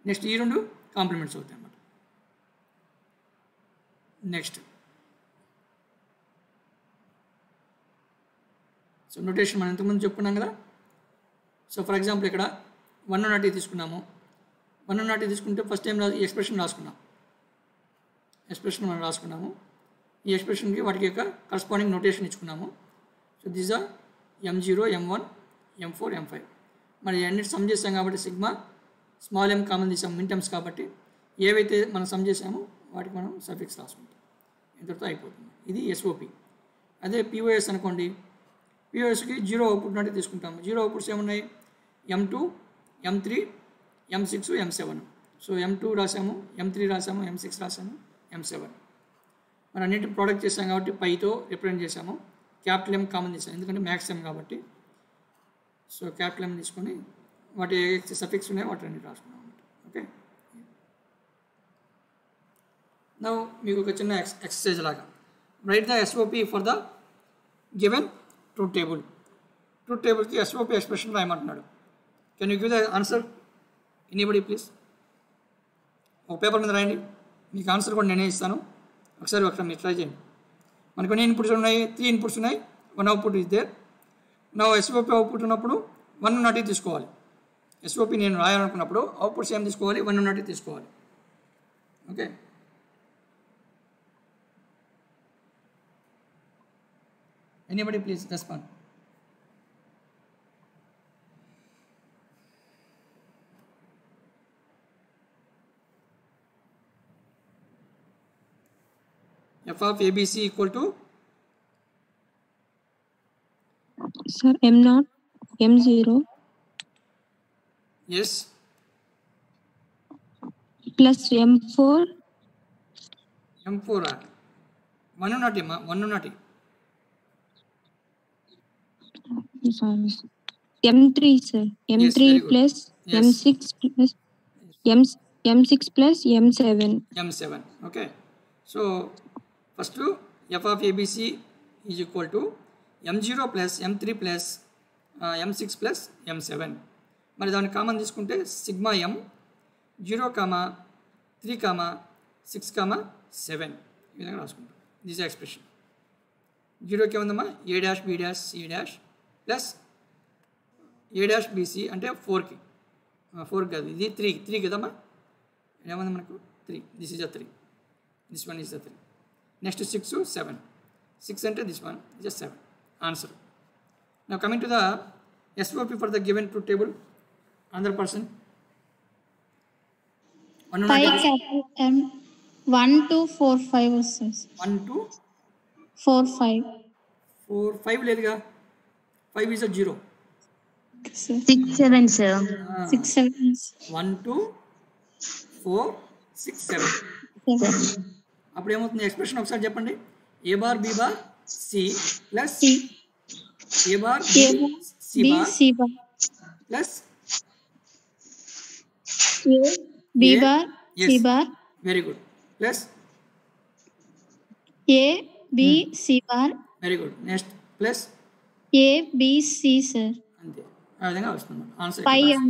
నెక్స్ట్ ఈ రెండు కాంప్లిమెంట్స్ అవుతాయి అన్నమాట. నెక్స్ట్ సో నోటేషన్ మనం ఇంతకుముందు చెప్పుకున్నాం కదా. సో ఫర్ ఎగ్జాంపుల్ ఇక్కడ 1 తీసుకున్నాము. 1 తీసుకుంటే ఫస్ట్ టైం ఈ ఎక్స్ప్రెషన్ మనం రాసుకున్నాము. ఈ ఎక్స్ప్రెషన్కి వాటికి యొక్క కరస్పాండింగ్ నోటేషన్ ఇచ్చుకున్నాము. So these are M0, M1, M4, M5. మరి అన్నిటి సమ్ చేసాం కాబట్టి సిగ్మా స్మాల్ m కామన్ తీసాము మిన్ టర్మ్స్ కాబట్టి ఏవైతే మనం సమ్ చేసామో వాటికి మనం సఫిక్స్ రాసుకుంటాం. ఇంతటితో అయిపోతుంది. ఇది ఎస్ఓపి. అదే పిఓఎస్ అనుకోండి, పిఓఎస్కి 0 అవుట్పుట్ అంటే తీసుకుంటాము. 0 అవుట్పుట్స్ ఏమున్నాయి, M2, M3, M6, M7. So M2 రాసాము, M3 రాసాము, M6 రాసాము, M7. మరి అన్నింటి ప్రోడక్ట్ చేసాం కాబట్టి పైతో రిప్రజెంట్ చేసాము. క్యాపిటల్ M కామన్ చేసాము ఎందుకంటే మ్యాక్స్ M కాబట్టి. సో క్యాపిటల్ M తీసుకొని వాటి ఏ సఫిక్స్ ఉన్నాయో వాటి అన్ని రాసుకున్నాం అన్నమాట. ఓకే, నౌ మీకు ఒక చిన్న ఎక్సర్సైజ్ లాగా write the SOP for the given truth table. Truth టేబుల్కి ఎస్ఓపి ఎక్స్ప్రెషన్ రాయమంటున్నాడు. Can you give the answer anybody please. ఒక పేపర్ మీద రాయండి. మీకు ఆన్సర్ కూడా నేనే ఇస్తాను. ఒకసారి మీరు ట్రై చేయండి. మనకు ఎన్ని ఇన్పుట్స్ ఉన్నాయి, 3 ఇన్పుట్స్ ఉన్నాయి. 1 అవుట్పుట్ ఇస్ దేర్. నా ఎస్ఓపి అవుట్పుట్ ఉన్నప్పుడు 1 తీసుకోవాలి. ఎస్ఓపి నేను రాయాలనుకున్నప్పుడు అవుట్పుట్స్ ఏం తీసుకోవాలి, 1 తీసుకోవాలి. Okay, anybody please respond. f of ABC equal to Sir, M0, M0. yes plus M4. M4 1 నాటి అమ్మా 1 నాటి Sorry. M3 sir. M3 very good. plus Yes. M6 plus M6 plus M7. M7 okay. So first f of ABC is equal to M0 plus M3 plus M6 plus M7. మరి దాన్ని common తీసుకుంటే sigma M 0, 3, 6, 7 ఈ విధంగా రాసుకుంటాం. This expression 0కి ఏముందమ్మా A dash B dash C dash plus A dash BC అంటే 4కి 4 కాదు ఇది 3 కదమ్మా ఏముంది మనకు 3 this is a 3 this one is a 3 next 6, 7 6 అంటే this one is a 7 answer. Now coming to the SOP for the given truth table. Another person 5 capital M 1 2 4 5 వస్తుంది 1 2 4 5 4 5 లేదుగా 5 is a 0 6 7 sir. 6 7 1 2 4 6 7 అప్పుడు ఏమవుతుంది ఎక్స్ప్రెషన్ ఒకసారి చెప్పండి A bar B bar C plus A bar C B bar C bar plus A B A, bar yes. C bar very good plus A B C bar very good next plus A B C sir అంతే ఆ విధంగా వస్తుంది answer 5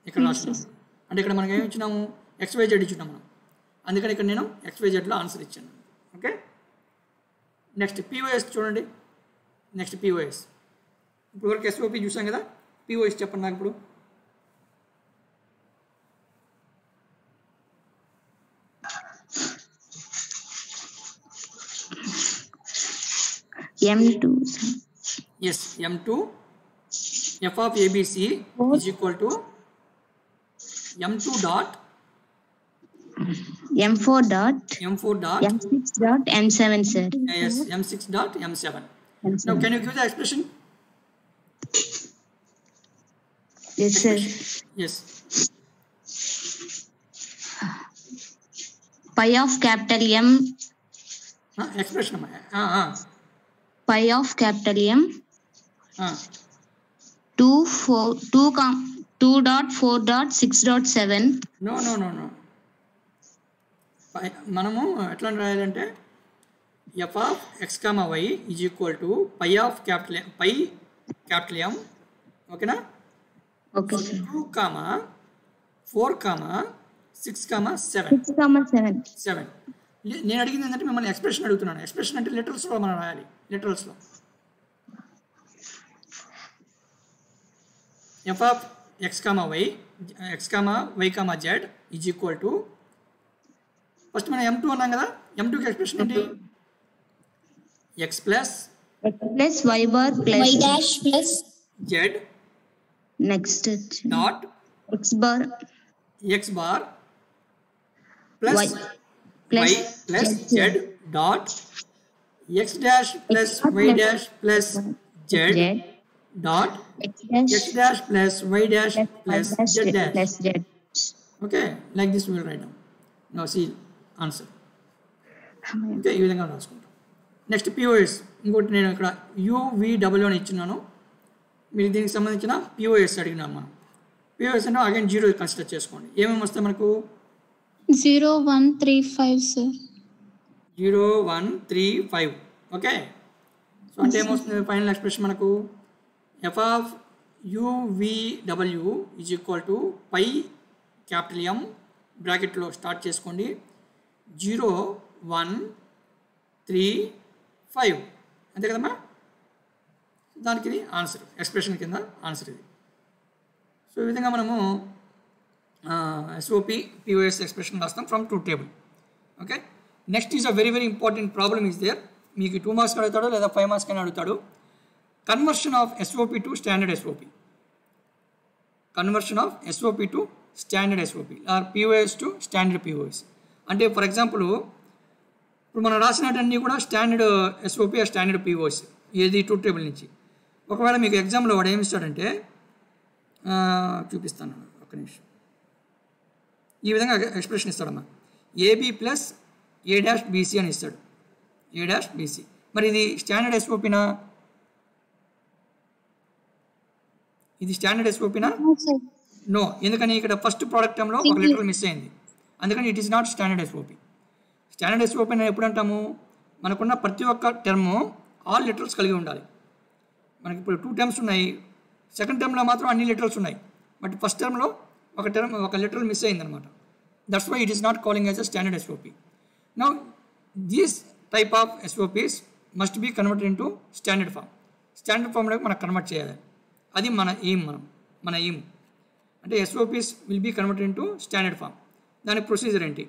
ఇక్కడ రాస్తున్నాను అంటే ఇక్కడ మనకి ఏమి ఇచ్చినాము XYZ ఇచ్చున్నాం మనం అందుకని ఇక్కడ నేను XYZలో ఆన్సర్ ఇచ్చాను ఓకే. నెక్స్ట్ POS చూడండి నెక్స్ట్ POS ఇప్పుడు వరకు SOP చూసాం కదా POS చెప్పండి నాకు ఇప్పుడు M2 yes M2 f of ABC is equal to M2 dot M4 dot M4 dot M6 dot M7 sir. yes M6 dot M7. Now can you give the expression? Yes sir. Yes Pi of capital M, expression pi of capital M 2 dot 4 dot 6 dot 7. no మనము ఎట్లా రాయాలంటే f of x, y is equal to pi of capital M ఓకేనా Okay sir. 2, 4, 6, 7 7 నేను అడిగింది ఏంటంటే మిమ్మల్ని expression అడుగుతున్నాను. Expression అంటే లిటరల్స్లో మనం రాయాలి. లిటరల్స్లో f of x, y z is equal to first మనం M2 అన్నాం కదా M2కి ఎక్స్ప్రెషన్ ఏంటి x plus Plus y bar plus Y dash plus z next dot x bar plus Y y plus z dot x dash plus y dash plus z z dot x x dash plus y dash plus z dash. plus z. Okay, like this we will write down. Now see answer. Okay, ఈ విధంగా రాసుకుంటాం. Next POS ఇంకోటి నేను ఇక్కడ UVW అని ఇచ్చినాను. మీరు దీనికి సంబంధించిన POS అడిగినాను మనం. POS అంటే అగైన్ 0 కన్సిడర్ చేసుకోండి. ఏమేమి వస్తాయి మనకు 0 1 3 5 sir 0 1 3 5 ఓకే. సో అంటే ఏమొస్తుంది ఫైనల్ ఎక్స్ప్రెషన్ మనకు f of UVW is equal to pi capital M బ్రాకెట్లో స్టార్ట్ చేసుకోండి 0 1 3 5 అంతే కదమ్మా. దానికి ఇది ఆన్సర్ ఎక్స్ప్రెషన్ కింద ఆన్సర్ ఇది. సో ఈ విధంగా మనము SOP POS ఎక్స్ప్రెషన్ రాస్తాం from truth table. Okay. Next is a very very important problem is there. మీకు 2 మార్క్స్ అడుగుతాడు లేదా 5 మార్క్స్ అని అడుగుతాడు. Conversion of SOP to standard SOP. Conversion of SOP to standard SOP or POS to standard POS. అంటే for example ఇప్పుడు మనం రాసినవన్నీ కూడా స్టాండర్డ్ SOP ఆ స్టాండర్డ్ POS ఏది ట్రూత్ టేబుల్ నుంచి. ఒకవేళ మీకు ఎగ్జామ్లో వాడు ఏమి ఇస్తాడంటే చూపిస్తాను ఒక్క నిమిషం. ఈ విధంగా expression ఇస్తాడమ్మా. AB plus A dash BC అని ఇస్తాడు. ఏ డాష్ బీసీ. మరి ఇది స్టాండర్డ్ ఎస్ఓపినా? ఇది స్టాండర్డ్ ఎస్ఓపినా? నో. ఎందుకని ఇక్కడ ఫస్ట్ ప్రోడక్ట్ టర్మ్లో ఒక లిటరల్ మిస్ అయింది, అందుకని it is not standard SOP. Standard SOP అని ఎప్పుడు అంటాము? మనకున్న ప్రతి ఒక్క టర్ము ఆల్ లిటరల్స్ కలిగి ఉండాలి. మనకి ఇప్పుడు 2 టర్మ్స్ ఉన్నాయి, సెకండ్ టర్మ్లో మాత్రం అన్ని లిటరల్స్ ఉన్నాయి, బట్ ఫస్ట్ టర్మ్లో ఒక లిటరల్ మిస్ అయిందనమాట. That's why it is not calling as a standard SOP. Now these type of SOPs must be converted into standard form. Standard ఫామ్లోకి మనం కన్వర్ట్ చేయాలి. అది మన ఎయిమ్ అంటే ఎస్ఓపిస్ విల్ బీ కన్వర్టెడ్ ఇంటూ స్టాండర్డ్ ఫామ్. దాని ప్రొసీజర్ ఏంటి?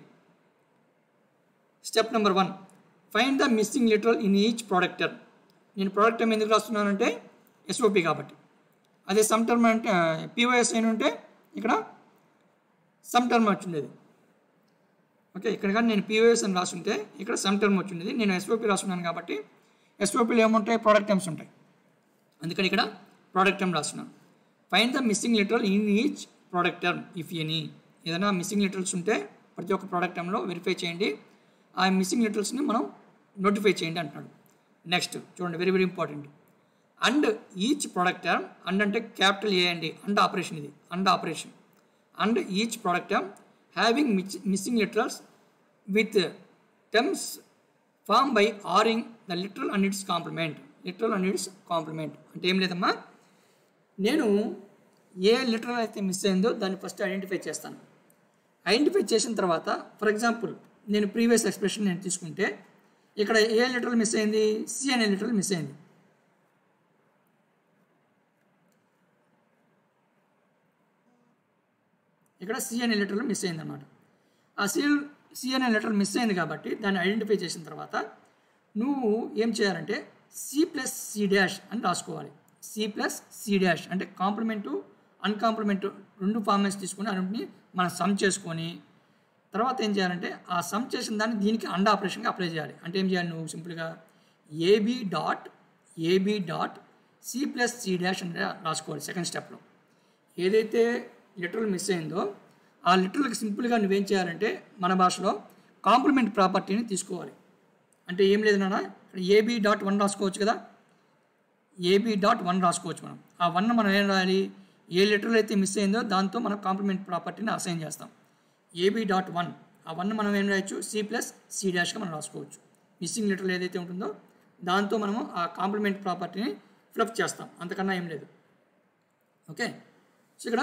Step number 1, find the missing literal in each product term. నేను ప్రోడక్ట్ టర్మ్ ఎందుకు రాస్తున్నానంటే ఎస్ఓపి కాబట్టి. అదే సమ్ టర్మ్ అంటే పిఓఎస్ అయిన ఉంటే ఇక్కడ సమ్ టర్మ్ వచ్చిండేది. ఓకే, ఇక్కడ కానీ నేను పిఓఎస్ అని రాస్తుంటే ఇక్కడ సమ్ టర్మ్ వచ్చిండేది. నేను ఎస్ఓపి రాస్తున్నాను కాబట్టి ఎస్ఓపిలో ఏముంటాయి? ప్రోడక్ట్ టర్మ్స్ ఉంటాయి, అందుకని ఇక్కడ ప్రోడక్ట్ టర్మ్ రాస్తున్నాను. Find the missing literal in each product term if any. ఏదైనా మిస్సింగ్ లిటరల్స్ ఉంటే ప్రతి ఒక్క ప్రోడక్ట్ టర్మ్లో వెరిఫై చేయండి, ఆ మిస్సింగ్ లిటరల్స్ని మనం నోటిఫై చేయండి అంటున్నాడు. నెక్స్ట్ చూడండి, very very important. And each product term, and అంటే క్యాపిటల్ ఏ అండి, అండ్ ఆపరేషన్ ఇది, and operation. And each product term having missing literals with terms form by ORing the literal and its complement. Literal and its complement అంటే ఏం లేదమ్మా, నేను ఏ literal అయితే miss అయిందో దాన్ని ఫస్ట్ ఐడెంటిఫై చేస్తాను. ఐడెంటిఫై చేసిన తర్వాత ఫర్ ఎగ్జాంపుల్ నేను ప్రీవియస్ ఎక్స్ప్రెషన్ నేను తీసుకుంటే ఇక్కడ ఏ లిటరల్ మిస్ అయింది? సి అనే లిటరల్ మిస్ అయింది. ఇక్కడ సి అనే లిటరల్ మిస్ అయింది అనమాట. ఆ సి అనే లిటరల్ మిస్ అయింది కాబట్టి దాన్ని ఐడెంటిఫై చేసిన తర్వాత నువ్వు ఏం చేయాలంటే సి ప్లస్ సి డాష్ అని రాసుకోవాలి. సి ప్లస్ సి డాష్ అంటే కాంప్లిమెంటు అన్కాంప్లిమెంటు 2 ఫార్మాట్స్ తీసుకొని అన్నింటిని మనం సమ్ చేసుకొని తర్వాత ఏం చేయాలంటే ఆ సమ్ చేసిన దాన్ని దీనికి అండ్ ఆపరేషన్గా అప్లై చేయాలి. అంటే ఏం చేయాలి? నువ్వు సింపుల్గా AB dot C plus C dash అని రాసుకోవాలి. సెకండ్ స్టెప్లో ఏదైతే లిటరల్ మిస్ అయిందో ఆ లిటరల్కి సింపుల్గా నువ్వేం చేయాలంటే మన భాషలో కాంప్లిమెంట్ ప్రాపర్టీని తీసుకోవాలి. అంటే ఏం లేదు నాన్న, ఏబి డాట్ 1 రాసుకోవచ్చు కదా, ఏబి డాట్ 1 రాసుకోవచ్చు. మనం ఆ 1 మనం ఏం రాయాలి? ఏ లిటరల్ అయితే మిస్ అయిందో దాంతో మనం కాంప్లిమెంట్ ప్రాపర్టీని అసైన్ చేస్తాం. ఏబి డాట్ 1 ఆ 1 మనం ఏం రాయొచ్చు? సి ప్లస్ సి డాష్గా మనం రాసుకోవచ్చు. మిస్సింగ్ లిటరల్ ఏదైతే ఉంటుందో దాంతో మనము ఆ కాంప్లిమెంట్ ప్రాపర్టీని ఫ్లప్ చేస్తాం, అంతకన్నా ఏం లేదు. ఓకే, సో ఇక్కడ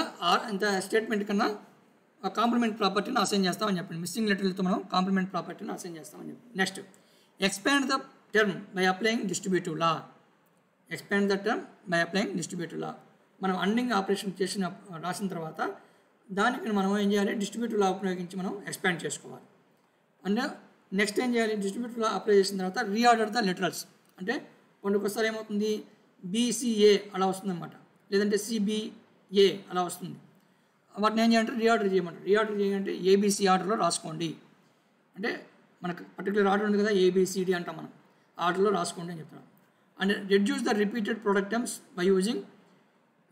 ఇంత స్టేట్మెంట్ కన్నా ఆ కాంప్లిమెంట్ ప్రాపర్టీని అసైన్ చేస్తామని చెప్పండి. మిస్సింగ్ లిటరల్తో మనం కాంప్లిమెంట్ ప్రాపర్టీని అసైన్ చేస్తామని చెప్పండి. Next expand the term by applying distributive law. Expand the term by applying distributive law. మనం అండింగ్ ఆపరేషన్ రాసిన తర్వాత దానికి మనం ఏం చేయాలి? డిస్ట్రిబ్యూటివ్ లా ఉపయోగించి మనం ఎక్స్పాండ్ చేసుకోవాలి. అండ్ నెక్స్ట్ ఏం చేయాలి? డిస్ట్రిబ్యూటివ్ లా అప్లై చేసిన తర్వాత రీఆర్డర్ ద లిటరల్స్. అంటే ఒకసారి ఏమవుతుంది? బీసీఏ అలా వస్తుంది అనమాట, లేదంటే సిబిఏ అలా వస్తుంది. వాటిని ఏం చేయాలంటే రీఆర్డర్ చేయమంటారు. రీఆర్డర్ చేయాలంటే ఏబిసి ఆర్డర్లో రాసుకోండి. అంటే మనకు పర్టికులర్ ఆర్డర్ ఉంది కదా, ఏబిసిడి అంటాం మనం, ఆర్డర్లో రాసుకోండి అని చెప్తున్నాం. And reduce the repeated product terms by using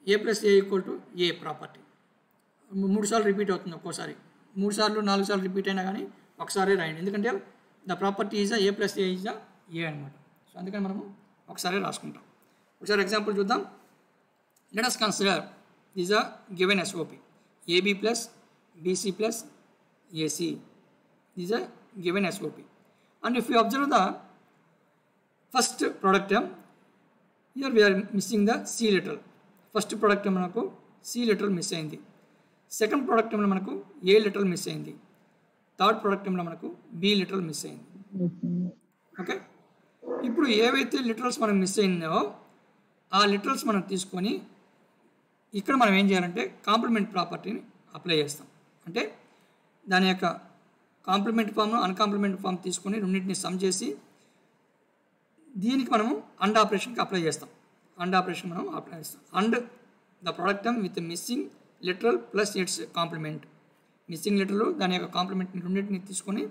a plus A equal to A property. 3 సార్లు రిపీట్ అవుతుంది, ఒక్కోసారి 3 సార్లు 4 సార్లు రిపీట్ అయినా కానీ ఒకసారి రాయండి, ఎందుకంటే the property is A plus A is A అనమాట. సో అందుకని మనము ఒకసారి రాసుకుంటాం. ఒకసారి ఎగ్జాంపుల్ చూద్దాం. Let us consider is a given SOP AB plus BC plus AC is a given SOP. And if you observe the first product term, here we are missing the C literal. First product term మనకు C literal miss అయింది. Second product టర్మ్లో మనకు A literal miss అయింది. Third product టర్మ్లో మనకు B literal miss అయింది. Okay, ఇప్పుడు ఏవైతే లిటరల్స్ మనం మిస్ అయిందో ఆ లిటరల్స్ మనం తీసుకొని ఇక్కడ మనం ఏం చేయాలంటే కాంప్లిమెంట్ ప్రాపర్టీని అప్లై చేస్తాం. అంటే దాని యొక్క కాంప్లిమెంట్ ఫామ్ను అన్కాంప్లిమెంట్ ఫామ్ తీసుకొని రెండింటిని సమ్ చేసి దీనికి మనము అండ్ ఆపరేషన్కి అప్లై చేస్తాం. అండ్ ఆపరేషన్ మనం అప్లై చేస్తాం. And the product term with missing literal plus it's complement. Missing literal దాని యొక్క కాంప్లిమెంట్ని రెండింటిని తీసుకొని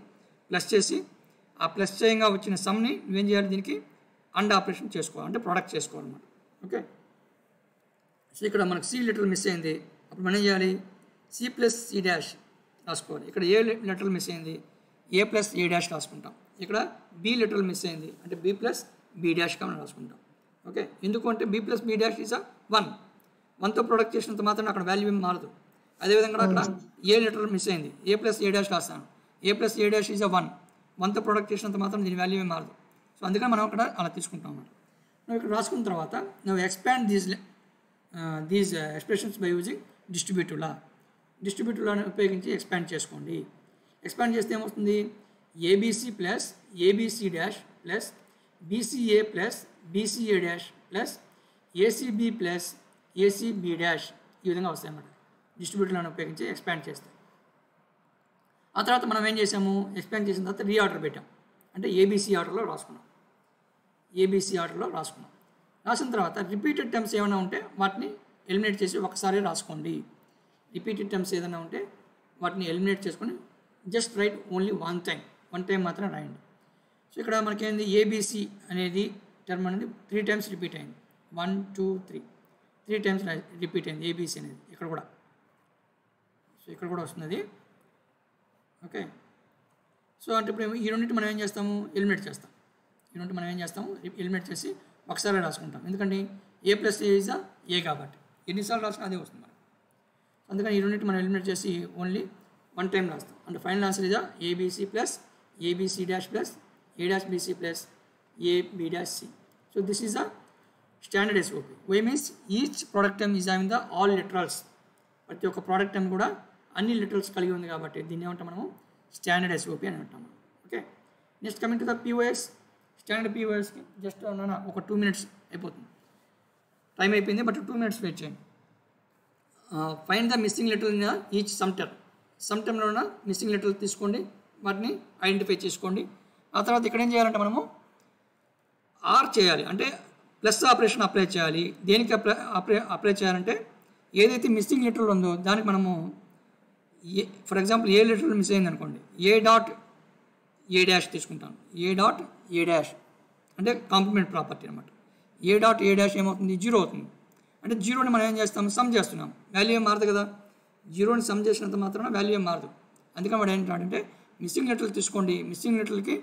ప్లస్ చేసి ఆ ప్లస్ చేయంగా వచ్చిన సమ్ని నువ్వేం చేయాలి? దీనికి అండ్ ఆపరేషన్ చేసుకోవాలి, అంటే ప్రొడక్ట్ చేసుకోవాలన్నమాట. ఓకే, సో ఇక్కడ మనకు సి లిటరల్ మిస్ అయింది. అప్పుడు మనం ఏం చేయాలి? సి ప్లస్ సి డాష్ రాసుకోవాలి. ఇక్కడ ఏ లెటర్ మిస్ అయింది, ఏ ప్లస్ ఏ డాష్ రాసుకుంటాం. ఇక్కడ బి లెటర్ మిస్ అయింది అంటే బి ప్లస్ బి డాష్గా మనం రాసుకుంటాం. ఓకే, ఎందుకంటే B plus B dash is 1. 1తో ప్రొడక్ట్ చేసినంత మాత్రం అక్కడ వాల్యూ ఏం మారదు. అదేవిధంగా అక్కడ ఏ లెటర్ మిస్ అయింది, ఏ ప్లస్ ఏ డాష్ రాస్తాను, A plus A dash is 1. 1తో ప్రొడక్ట్ చేసినంత మాత్రం దీని వాల్యూ ఏం మారదు. సో అందుకని మనం అక్కడ అలా తీసుకుంటాం అన్నమాట. నువ్వు ఇక్కడ రాసుకున్న తర్వాత నువ్వు expand these expressions by using distributive law. Distributive లాని ఉపయోగించి ఎక్స్పాండ్ చేసుకోండి. ఎక్స్పాండ్ చేస్తే ఏమొస్తుంది, ABC plus ABC dash plus BCA plus BCA dash plus ACB plus ACB dash ఈ విధంగా వస్తాయి అన్నమాట. డిస్ట్రిబ్యూటివ్లను ఉపయోగించి ఎక్స్పాండ్ చేస్తాం. ఆ తర్వాత మనం ఏం చేసాము, ఎక్స్పాండ్ చేసిన తర్వాత రీఆర్డర్ పెట్టాం. అంటే ఏబీసీ ఆర్డర్లో రాసుకున్నాం. ఏబీసీ ఆర్డర్లో రాసుకున్నాం. రాసిన తర్వాత రిపీటెడ్ టర్మ్స్ ఏమైనా ఉంటే వాటిని ఎలిమినేట్ చేసి ఒకసారి రాసుకోండి. రిపీటెడ్ టర్మ్స్ ఏదైనా ఉంటే వాటిని ఎలిమినేట్ చేసుకొని just right only one time మాత్రం రాయండి. సో ఇక్కడ మనకేంది, ఏబీసీ అనేది టర్మ్ అనేది 3 times రిపీట్ అయింది. 1 2 3 times రిపీట్ అయింది ఏబీసీ అనేది ఇక్కడ కూడా. సో ఇక్కడ కూడా వస్తుంది. ఓకే, సో అంటే ఇప్పుడు ఈ రెండింటి మనం ఏం చేస్తాము, ఎలిమినేట్ చేస్తాం. ఈ రెండింటి మనం ఏం చేస్తాము, ఎలిమినేట్ చేసి ఒకసారి రాసుకుంటాం. ఎందుకంటే ఏ ప్లస్ ఏ ఇస్ ఏ కాబట్టి ఎన్నిసార్లు రాసినా అదే వస్తుంది మనకు. అందుకని ఈ రెండింటి మనం ఎలిమినేట్ చేసి ఓన్లీ 1 time రాస్తాం. అంటే final answer is ABC plus ABC dash plus A dash BC plus A B dash C. So this is a standard SOP. Why means each product term is having the all literals. ప్రతి ఒక్క product term కూడా అన్ని literals కలిగి ఉంది కాబట్టి దీన్ని ఏమంటాం మనము, స్టాండర్డ్ ఎస్ఓపి అని అంటాము. Okay, next coming to the POS. Standard పిఓఎస్కి జస్ట్ ఒక 2 minutes అయిపోతుంది. టైం అయిపోయింది బట్ 2 minutes వెయిట్ చేయండి. Find the missing letter in each sum term. Sum టర్మ్లో ఉన్న మిస్సింగ్ లెటర్లు తీసుకోండి, వాటిని ఐడెంటిఫై చేసుకోండి. ఆ తర్వాత ఇక్కడ ఏం చేయాలంటే మనము ఆర్ చేయాలి, అంటే ప్లస్ ఆపరేషన్ అప్లై చేయాలి. దేనికి అప్లై చేయాలంటే ఏదైతే మిస్సింగ్ లెటర్ ఉందో దానికి మనము for example A letter miss అయింది అనుకోండి, ఏ డాట్ ఏ డాష్ తీసుకుంటాను. ఏ డాట్ ఏ డాష్ అంటే కాంప్లిమెంట్ ప్రాపర్టీ అనమాట. ఏ డాట్ ఏ డాష్ ఏమవుతుంది, 0 అవుతుంది. అంటే 0ని మనం ఏం చేస్తాం, సమ్ చేస్తున్నాం, వాల్యూ ఏం మారదు కదా. 0ని సమ్ చేసినంత మాత్రాన వాల్యూ ఏం మారదు. అందుకని వాడు ఏంటంటే మిస్సింగ్ లెటర్లు తీసుకోండి, మిస్సింగ్ లెటర్లకి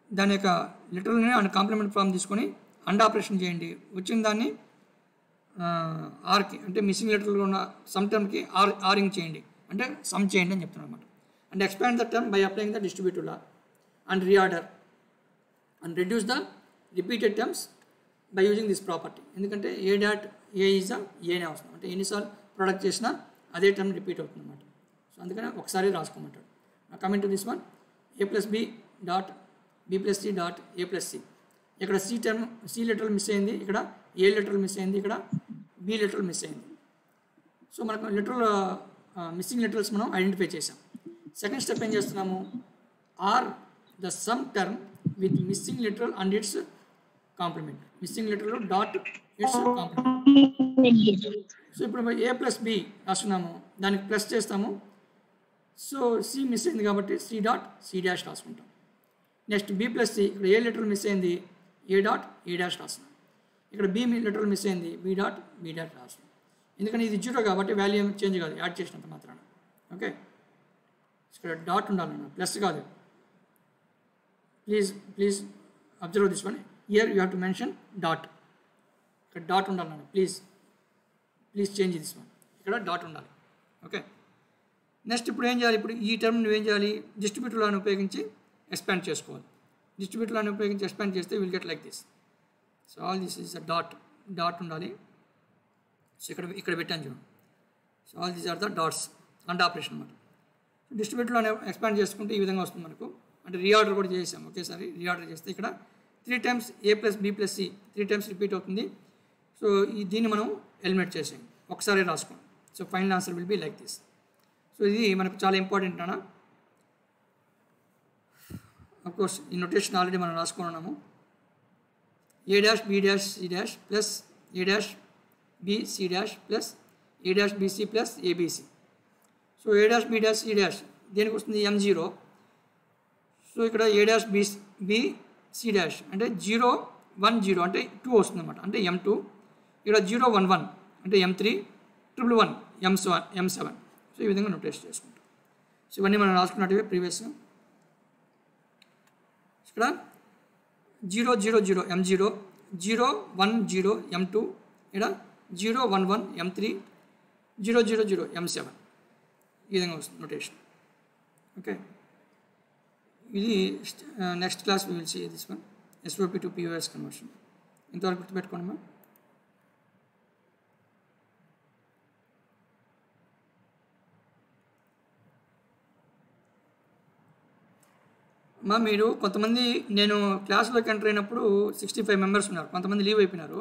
దాని యొక్క లెటర్ని అండ్ కాంప్లిమెంట్ ఫామ్ తీసుకొని అండ్ ఆపరేషన్ చేయండి. వచ్చిన దాన్ని ఆర్కి అంటే మిస్సింగ్ లెటర్లో ఉన్న సమ్ టర్మ్కి ఆరింగ్ చేయండి, అంటే సమ్ చేయండి అని చెప్తున్నాను అనమాట. And expand the term by applying the distributive law and reorder and reduce the repeated terms by using this property. ఎందుకంటే ఏ డాట్ ఏ ఈజ్ ఏనే వస్తుంది, అంటే ఎన్నిసార్లు ప్రొడక్ట్ చేసినా అదే టర్మ్ రిపీట్ అవుతుంది అనమాట. సో అందుకని ఒకసారి రాసుకోమంటాడు. Coming to this one, A plus B dot B plus C dot A plus C. ఇక్కడ సి లెటర్ మిస్ అయింది, ఇక్కడ ఏ లెటర్ మిస్ అయింది, ఇక్కడ బి లెటర్ మిస్ అయింది. సో మనకు మిస్సింగ్ లెటర్స్ మనం ఐడెంటిఫై చేసాం. సెకండ్ స్టెప్ ఏం చేస్తున్నాము, or the sum term with missing letter and its complement. Missing లెటర్లో డాట్ ఇట్స్ కాంప్లిమెంట్. సో ఇప్పుడు ఏ ప్లస్ బి రాస్తున్నాము, దానికి ప్లస్ చేస్తాము. సో సి మిస్ అయింది కాబట్టి సి డాట్ సి డాష్ రాసుకుంటాం. నెక్స్ట్ బి ప్లస్ సి, ఇక్కడ ఏ లెటర్ మిస్ అయింది, ఏ డాట్ ఏ డాష్ రాస్తున్నాం. ఇక్కడ బి లెటర్ మిస్ అయింది, బి డాట్ బి డాట్ రాస్తున్నాం. ఎందుకంటే ఇది 0 కాబట్టి వాల్యూ ఏం చేంజ్ కాదు యాడ్ చేసినంత మాత్రాన. ఓకే, ఇక్కడ డాట్ ఉండాలన్న, ప్లస్ కాదు. Please observe this one, here you have to mention dot. ఇక్కడ డాట్ ఉండాలన్న, ప్లీజ్ చేంజ్ దిస్ వన్, ఇక్కడ డాట్ ఉండాలి. ఓకే, నెక్స్ట్ ఇప్పుడు ఏం చేయాలి, ఇప్పుడు ఈ టర్మ్ నువ్వేం చేయాలి, డిస్ట్రిబ్యూటివ్ లాని ఉపయోగించి ఎక్స్పాండ్ చేసుకోవాలి. డిస్ట్రిబ్యూటివ్ లాని ఉపయోగించి ఎక్స్పాండ్ చేస్తే will get like this. So all this is a dot ఉండాలి. సో ఇక్కడ పెట్టాను చూడండి. So all these are the dots and operation అనమాట. సో డిస్ట్రిబ్యూటివ్లోనే ఎక్స్పాండ్ చేసుకుంటే ఈ విధంగా వస్తుంది మనకు. అంటే రీఆర్డర్ కూడా చేసాం, ఒకేసారి రీఆర్డర్ చేస్తే ఇక్కడ 3 times A plus B plus C 3 times repeat అవుతుంది. సో దీన్ని మనం ఎలిమినేట్ చేసాం, ఒకసారి రాసుకోండి. So final answer will be like this. So ఇది మనకు చాలా ఇంపార్టెంట్ అన్న. అఫ్కోర్స్ ఈ నొటేషన్ ఆల్రెడీ మనం రాసుకున్నాము. A dash B dash C dash plus A dash B C dash plus A dash BC plus ABC. So A dash B dash C dash దేనికి వస్తుంది, M0. So ఇక్కడ A dash B C dash అంటే 0 1 0 అంటే 2 వస్తుంది అనమాట, అంటే M2. ఇక్కడ 0 1 1 అంటే M3, 1 1 1 M7. సో ఈ విధంగా నోటేట్ చేసుకుంటాం. సో ఇవన్నీ మనం రాసుకున్నట్టువే ప్రీవియస్. ఇక్కడ 0 0 0 M0, 0 1 0 M2, ఇక్కడ 0 1 1 M3, 0 0 0 M7 ఈ విధంగా వస్తుంది నోటేషన్. ఓకే, ఇది next class we will see this one SOP to POS conversion. ఇంతవరకు గుర్తుపెట్టుకోండి మా. మీరు కొంతమంది నేను క్లాస్లోకి ఎంటర్ అయినప్పుడు 65 మెంబర్స్ ఉన్నారు, కొంతమంది లీవ్ అయిపోయినారు.